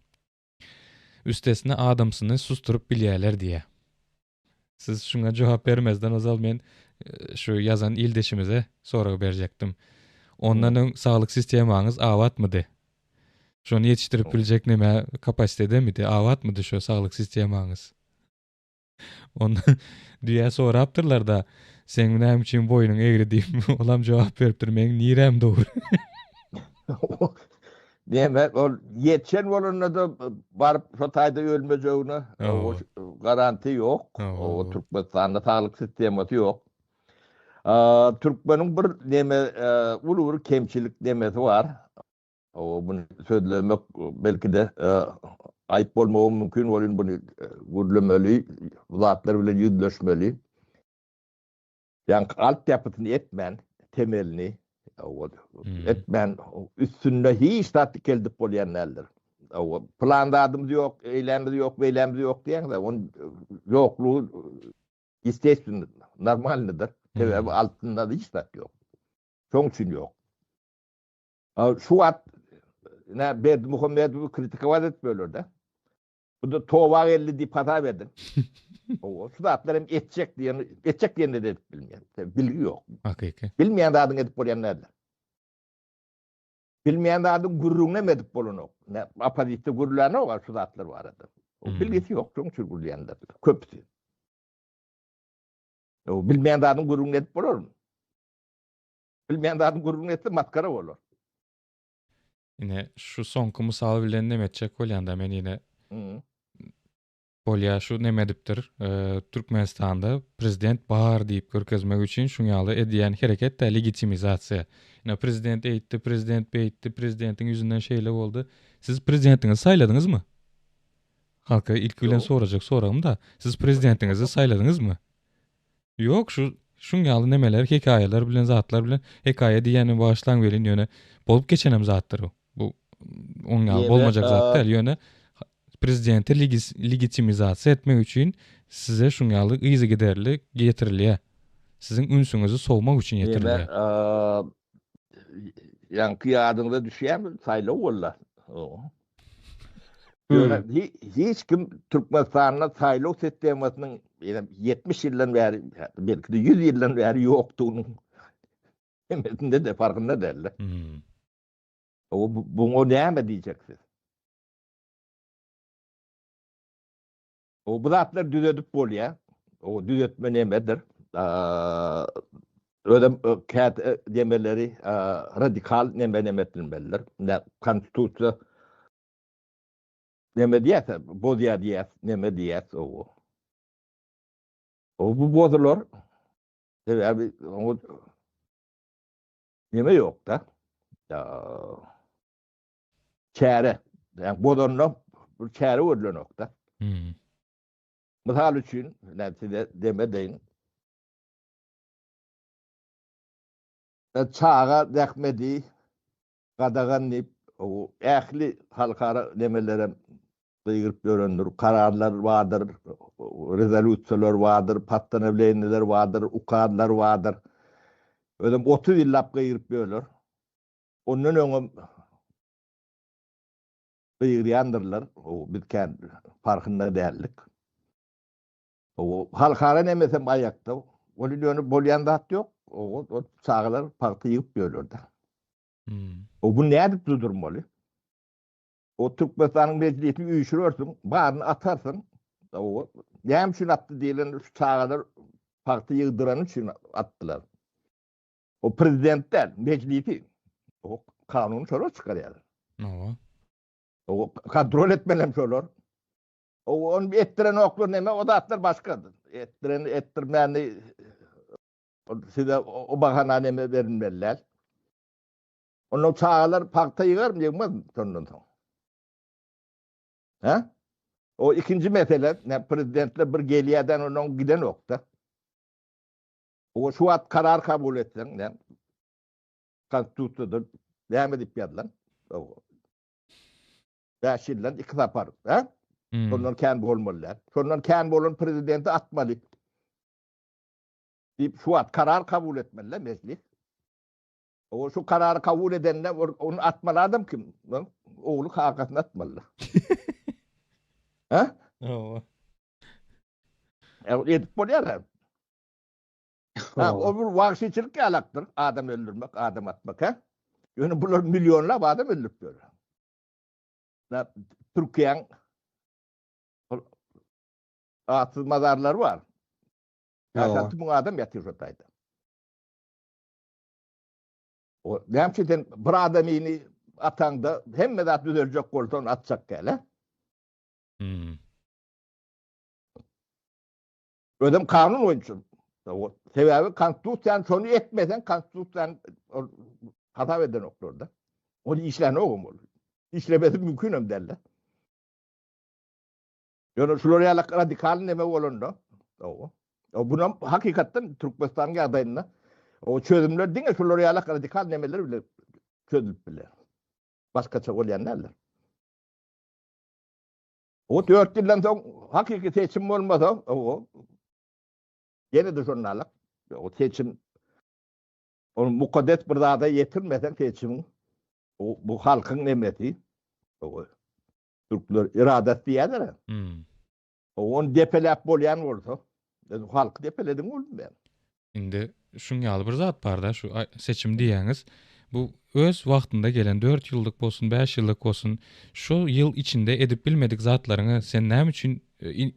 Üstesine adamsyny susturup bilýärler diýär. Siz şuna jogap bermezden ozal men şu yazan ildeşimize soragy berjekdim. Ondan öň saglyk sistemaňyz awatmydy? Şonu ýetişdirip biljek näme kapasitedemidi? Awatmydy şu saglyk sistemaňyz? Onu diýä sorapdyrlar da sen näme üçin boýnuň egri diýip olam jogap beripdir men nirem dogry. Demek ol yetşen bolanda da barıp şu taýda ölmejegine garanti ýok. O Türkmenistanda saglyk sistemasy ýok. Türkmeniň bir neme ulur kemçilik demesi var. O bunu sözlemek belki de ayıp bolmagy mümkin bolýan bunu gürlemeli, zatlar bilen ýüzleşmeli. Yani alt yapıtını etmen, temelini etmen, üstünde hiç tatlı keldip bolýan näler. Planda adımız yok, eylemimiz yok, beýlemimiz yok diýen de onun yokluğu isteýsin normalnidir. Sebebi altında da hiç yok. Şoň üçin yok. Şu wat ne Berdi Muhammedov kritika vadet bölürde. Bu da Tova 50 dip hata verdin. O şu da atlarım etçek diyen de bilmeyen. Bilgi yok. Hakiki. Bilmeyen de adın edip bolan nerede? Bilmeyen de adın gurruğuna mı edip bolan yok? Ne apaziste gurrularına var şu da atlar var adı. O bilgisi yok. Çok çürgürleyenler. Köpüsü. O bilmeyen de adın gurruğuna edip bolan mı? Bilmeyen de adın gurruğuna edip maskara olur. Yine şu sonku misal bilen nemetçek bolýanda men yine bolýa şu nemedipdir. Türkmenistanda prezident bar diýip görkezmek üçin şuňaly edýän hereket de legitimizasiýa. Yine prezident eýtdi, prezident beýtdi, prezidentiň ýüzünden şeýle boldy. Siz prezidentiňizi saýladyňyzmy? Halka ilk bilen sorajak soragym da, siz prezidentiňizi saýladyňyzmy? Ýok, şuňaly nemeler, hekaýalar bilen zatlar bilen hekaýa diýeni başlaň welin ýöne bolup geçenem zatlar o. Bu oňa bolmajak zat däl ýöne prezidenti legitimizasiýa etmek üçin size şuňaly ýyzy giderli getirilýär. Sizin ünsüňizi sowmak üçin getirilýär. Ýanky ýadyňda düşýärmi? Saýlaw bollar. Hiç kim Türkmenistan'da saýlaw sistemasynyň 70 ýyldan bäri, belki de 100 ýyldan bäri ýokdugyny emesinde de farkynda däller. O buňa näme diýjeksiz? O bu zatlar düzedip bolýar. O düzetme nemedir? Ödem kät demeleri radikal nemetilmeliler. Ne konstitusiýa neme diýäse, bozýa diýäs, neme diýäs o. O bu bozulur. Abi o neme ýok da. Çäre. Yani bozulur, bir çäre ödlenok da. Misal üçin, näçe deme deýin. Çağa däkmedi, gadaganyp o ähli halkara nemelere gyýryp görendir, kararlar vardır, rezolüsiýalar vardır, patlanabilirler vardır, ukadlar vardır. Ödem 30 ýyllap gyýryp böler. Ondan öňe gyýrýandyrlar, o bitken farkynda däldik. O halkara nemesem aýakda, ol ýöne bolýan zat ýok. O çağlar party ýyp bölerdi. O bu näde durdurmaly? O Türkmenistanyň meclisini üýşürersiň, baryny atarsın. O näme üçin atdy diýilen şu çağlar party ýygdyran üçin atdylar. O prezidentler meclisi o kanuny şolar çykarýar. O kontrol etmelen şolar. O onu ettiren oklar neme o da atlar başkadır. Ettirmeni size o bahana neme verilmeliler. Onun çağlar parkta yığar mı yığmaz mı sonundan sonra? Ha? O ikinci mesele ne prezidentle bir geliyeden onun giden nokta. O şu at karar kabul etsen ne? Konstitusiyadır. Devam edip yazılan. O. 5 yıldan 2 sapar. Ha? Sondan kän bolmalylar. Sondan kän bolan prezidenti atmaly. Dip şu at karar kabul etmeliler meclis. O şu kararı kabul edenler onu atmalı adam kim? Oğlu hakikaten atmalı. Ha? Edip bolýar. O bir wagşyçylyk alakdyr. Adam öldürmek, adam atmak. Ha? Ýöne bular milyonlap adam öldürip ber. Türkiýeň atsız mazarlar var. Yaşantı bu adam yatıyor şotaydı. O nämçeden bir adamyny atanda hemme zat düzeljek bolsa onu atjak gele. Ödem kanun oyunçu. O sebebi konstitusiýany şonu etmesen konstitusiýany hata eden oklarda. Onu işlärne ogum. İşlemesi mümkün hem derler. Ýöne şular ýaly radikal neme bolanda. O buna hakikaten Türkmenistan'a adaýyna o çözümler diňe şular ýaly radikal nemeler bile çözülip biler. Başgaça bolýanlar. O 4 ýyldan soň hakiki seçim bolmasa o ýene de şonnalyk O seçim onu mukaddes bir dağda yetirmesen seçimin bu halkın nemeti o Türkler iradet diýerler. On depelep bolýan bolsa, halk depeledin boldy ben. Indi şun ýaly bir zat bar da şu seçim diýäňiz. Bu öz wagtynda gelen 4 ýyllyk bolsun, 5 ýyllyk bolsun, şu ýyl içinde edip bilmedik zatlaryňy sen näme üçin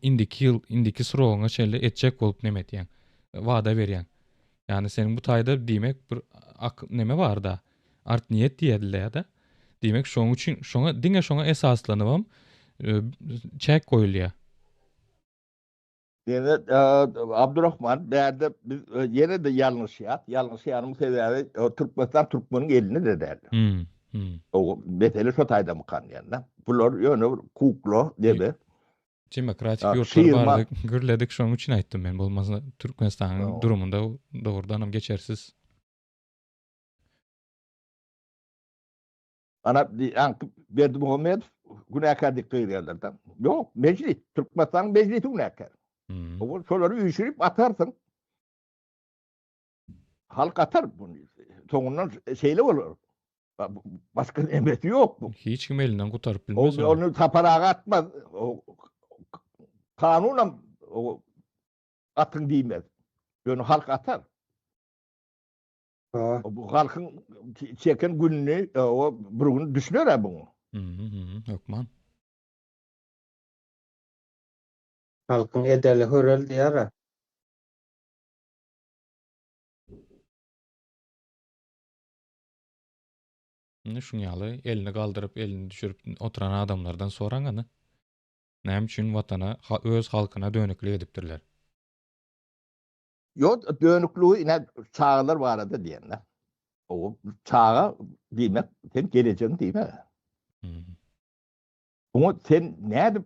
indiki ýyl, indiki suragyňa şeýle etjek bolup nemetýän, wada berýän. Yani senin bu taýda diýmek bir neme bar da, art niyet diýerler da. Diýmek şoň üçin şoňa diňe şoňa esaslanyp çek goýulýar. Yani Abdurrahman derdi yine de yanlış yap. Yanlış yanım sebebi Türkmenistan Türkmen'in elini de derdi. O mesele şu tayda mı kan yani. Bunlar yönü kuklo dedi. Demokratik ýurtlar bardy gürledik şoň üçin aýtdym men. Bolmasa Türkmenistanyň durumunda doğrudanam geçersiz. Ana Berdi Muhammed günahkarlık kıyırlardan. Yok meclis. Türkmenistan meclisi günahkar. O şoları üyüşürüp atarsın. Halk atar bunu. Soňundan şeyle olur. Başka emreti yok bu. Hiç kim elinden kurtarıp bilmez onu. Onu taparağa atmaz. Kanunla atın diýmez. Yani halk atar. Bu halkın çeken gününü o bir gün düşünür ha bunu. Yokman. Halkın edeli hörel diýär. Şun ýaly elini galdyryp, elini düşürüp oturan adamlardan soraňany. Näme üçin watana, öz halkyna dönükli edipdirler? Yok dönüklüğü ine çağlar var da diýenler. O çağa diýmek sen geleceğin diýmek. Bunu sen näde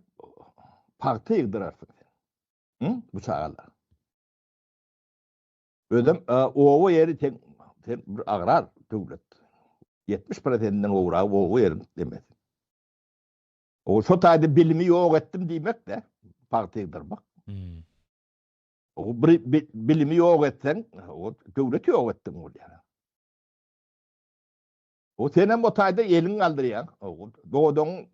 parti ýygdyrarsın sen? Bu çağlar. Ödem o ýeri sen bir agrar döwlet. 70%'den owra o ýerim demek. O şu taýda bilimi ýok etdim diýmek de parti ýygdyrmak. O bilimi ýok etsen, o döwlet ýok etdim bolýar. O senem o taýda elin galdyrýan. O doğdun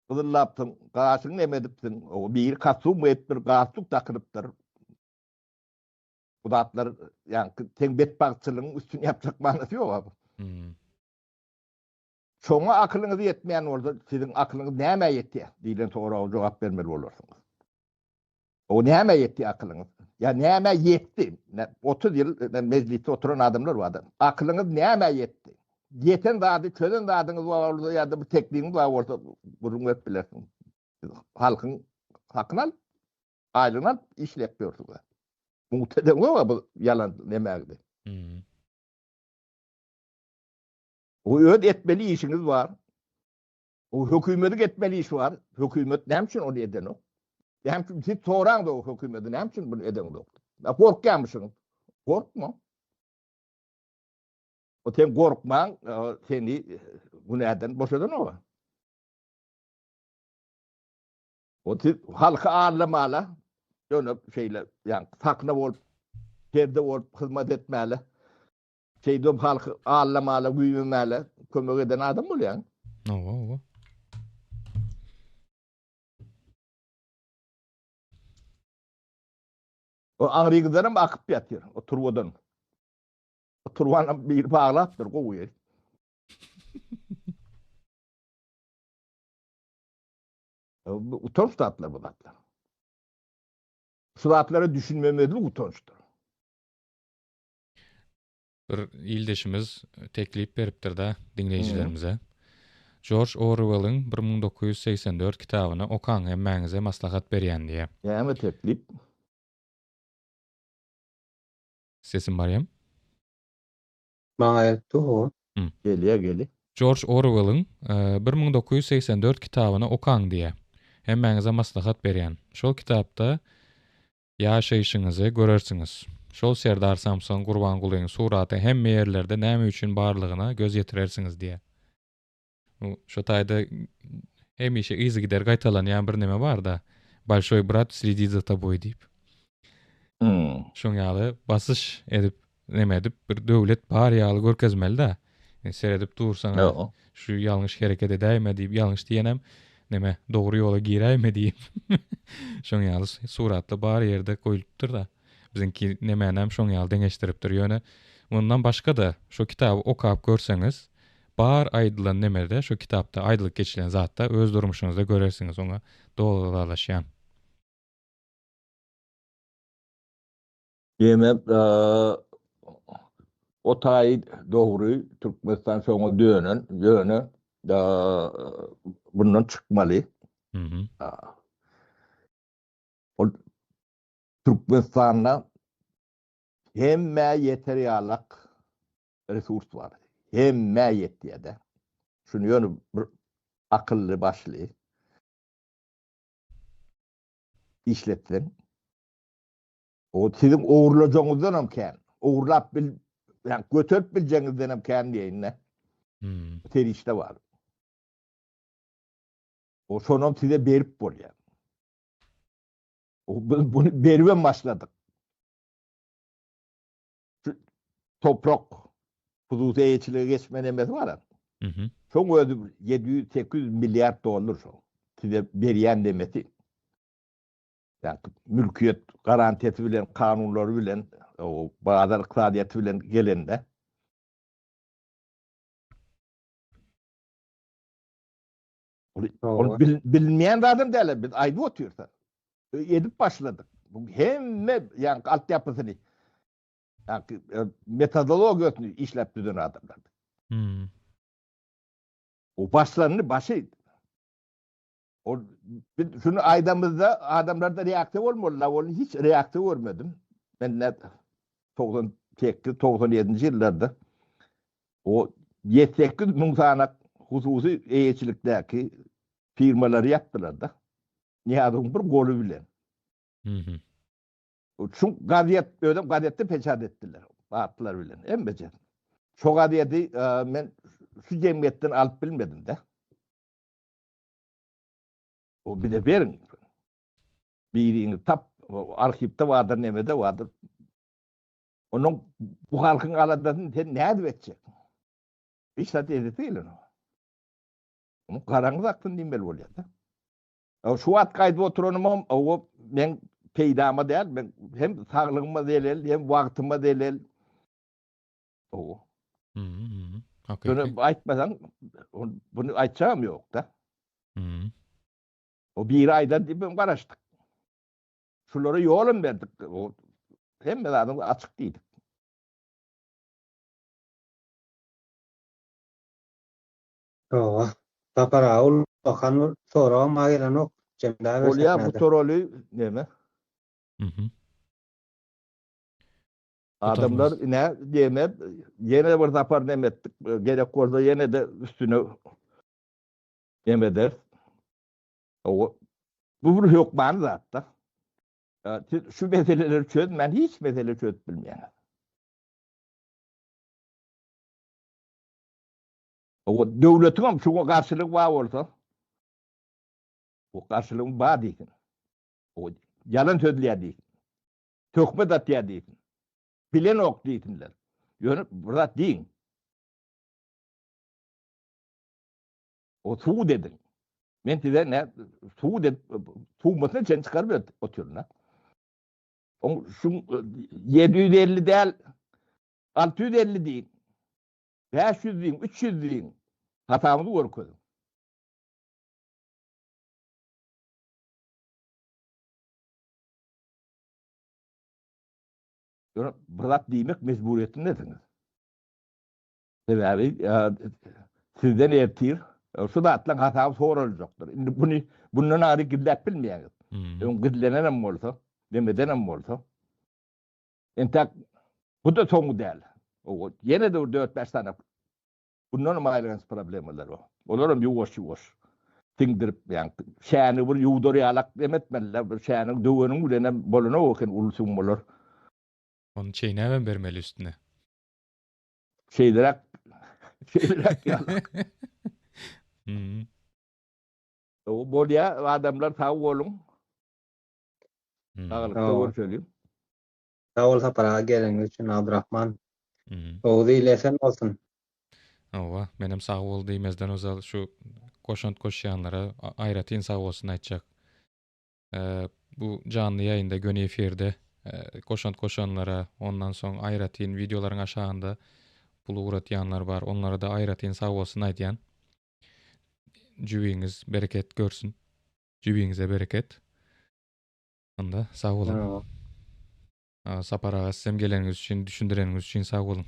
gıdırlaptın, gaşyň nemedipsin. O bir kasum etdir, gaşyk takyrypdyr. Bu zatlar yani teň betbagçylygyň üstüne ýapjak manasy ýok. Şoňa akylyňyz ýetmeýän bolsa, siziň akylyňyz näme ýetdi? Diýlen soraga jogap bermeli bolarsyňyz. O näme ýetdi akylyňyz? Ya näme ýetdi? 30 ýyl meclisde oturan adamlar bar. Akylyňyz näme ýetdi? Ýeten zady, çözen zadyňyz bolsa ýa-da bir tekligiňiz bolsa burun öp bilersiň. Halkyň hakyna aýlyna işlep berýärsiňiz. Muhtedem bu yalan demekdi. O öd etmeli işiniz var. O hökümetlik etmeli iş var. Hökümet näme üçin onu eden o? Hem siz soraň da o hökümeti näme üçin bunu eden o? Korkýanmysyň? Korkma. O sen korkmaň, seni günäden boşadan o. O halka ağırlamala, dönüp şeyle, yani sakna olup, perde olup, hizmet etmeli. Şeyde halkı ağırlamala, büyümeli, kömek eden adam oluyor. Oo. O Anrigizlerim akıp yatıyor, o turvadan. O turvanla bir bağlattır, kovuyor. Utanç tatlar bu tatlar. Suratları düşünmemeli utançtır. Bir ildeşimiz teklip beripdir da dinleyijilerimize. George Orwell'ın 1984 kitabyny okaň hem mäňize maslahat berýän diýe. Näme teklip? Sesim barýam? Maňa aýtdy o. Geli. George Orwell'ın 1984 kitabyny okaň diýe. Hem mäňize maslahat berýän. Şol kitapda ýaşaýyşyňyzy görersiňiz. Şol Serdar Samson Gurbangulyň suraty hemme ýerlerde näme üçin barlygyna göz ýetirersiňiz diýe. Şu taýda hemişe izi gider gaýtalanýan bir neme bar da. Большой брат следит за тобой diýip. Şoň ýaly basyş edip neme edip bir döwlet bar ýaly görkezmeli-de. Seredip dursaňyz şu ýalňyş hereket edäýme diýip ýalňyş diýenem neme dogry ýola giräýme diýip. Şoň ýaly suratly bar ýerde goýulypdyr da. Bizinki nemenem şoň ýaly deňeşdiripdir ýöne. Bundan başga da şu kitaby okap görseňiz bar aýdylan nemede şu kitapda aýdylyk geçilen zatda öz durmuşyňyzda görersiňiz oňa dogrulaşýan. Yemek o taýy dogry Türkmenistan soňa dönen ýöne bundan çykmaly. O Türkmenistan'da hemme yeteri ýalyk resurs var. Hemme ýetdiýede. Şunu ýöne bir akylly başly işletsen. O sizin oğurlajaňyzdan hem kän. Oğurlap bil, yani götürüp biljeňizden hem kän diýinne. Terişde var. O sonam size berip bolýar. Bunu beribem başladık. Toprak hususy eýçilige geçme nemesi var. Şoň özü 700-800 milyar dollar şoň. Size berýän demesi. Yani mülkiyet garantiyeti bilen, kanunları bilen, o bazı iqtisadiyeti bilen gelende onu bilmeyen adam derler. Biz ayda otuyorsa. Edip başladık. Hemme yani altyapısını yani metodolojisini işlettiğin adamlar. O başlarını başıydı. Şunu aydamızda adamlarda reaktif olmuyorlar. Onu hiç reaktif olmadım. Ben ne 98-97 yıllarda o 78 münsanak hususi eýçilikteki firmaları yaptılar da. Nihat'ın bir golü bilen. Şu gazet ödem gazette peçat ettiler. Attılar bilen. En becer. Şu gazeti men şu cemiyetten alıp bilmedim de. O bir de verin. Birini tap arşivde vardır, nemede vardır. Onun bu halkın aladığını sen ne edecek? Hiç de değil onu. Onun karanlık aklını diyeyim böyle oluyor da. Şu at kaydı oturanım o ben peydama değil, ben hem sağlığıma değil, hem vaktime değil. O. Bunu açmadan bunu açacağım yok da. O bir aydan dibim karıştık. Şulara yolum verdik. O hem de adam açık değildi. Tapara ol bakan sonra magelen ok cemda ve Olya bu torolu ne mi? Adamlar ne diyeme yine bir tapar nemettik. Gerek orada yine de üstüne yemeder. O bu bir yok bana zaten. Şu meseleleri çöz, ben hiç mesele çöz bilmeyen. O devletin ama şu karşılık var olsa o karşılığın var değilsin. O yalan sözlüyor değilsin. Tökme datıya değilsin. Bilen ok değilsinler. Yani burada değil. O su dedin. Ben size ne su dedin. Su masını sen çıkarmıyor oturuyorlar. Şu 750 değil 650 değil. 500 değil, 300 değil. Hatamızı korkuyorum. Bırak demek mecburiyetindesiniz. Yani sizden ertir. Şu da atlan hatamı sorulacaktır. Bunun ağrı gidilip bilmeyiz. Gidilenen mi olsa, demeden mi olsa. Entek bu da sonu değil. Yine de 4-5 tane bunların ayrılığınız problemler var. Onların yuvaş. Tingdirip yani şäni bir yuwdurýalak demetmeliler. Bir şäniň döweniň bilen bolana oken ulsun bolar. Onu çeýnäben bermeli üstüne. Şeydirak ya. O bolýa adamlar taw bolun. Aglyk döwür söyleyeyim. Sağ ol sapara geleniňiz üçin Abdurrahman. Mhm. Oğuz iýlesen bolsun. Owa, menem sag bol diýmezden özal şu koşant koşýanlara aýratyn sag bolsun aýtjak. Bu canlı ýaýynda göni efirde koşant koşanlara, ondan soň aýratyn videolaryň aşagynda pul uratýanlar bar. Onlara da aýratyn sag bolsun aýdýan. Jübiňiz bereket görsün. Jübiňize bereket. Onda sag bolun. Saparaga sem geleniňiz üçin, düşündireniňiz üçin sag bolun.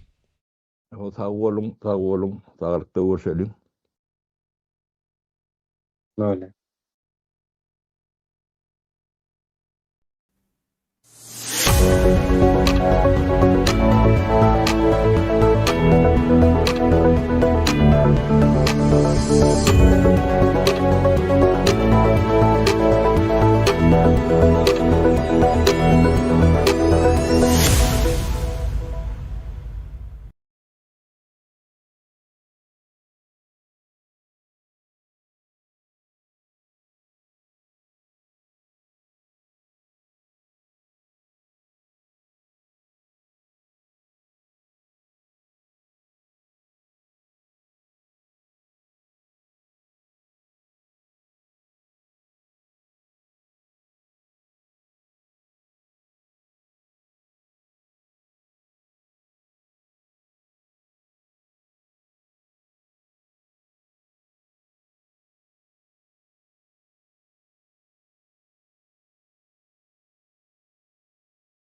O sağ olun, sağlıkta görüşelim. Böyle.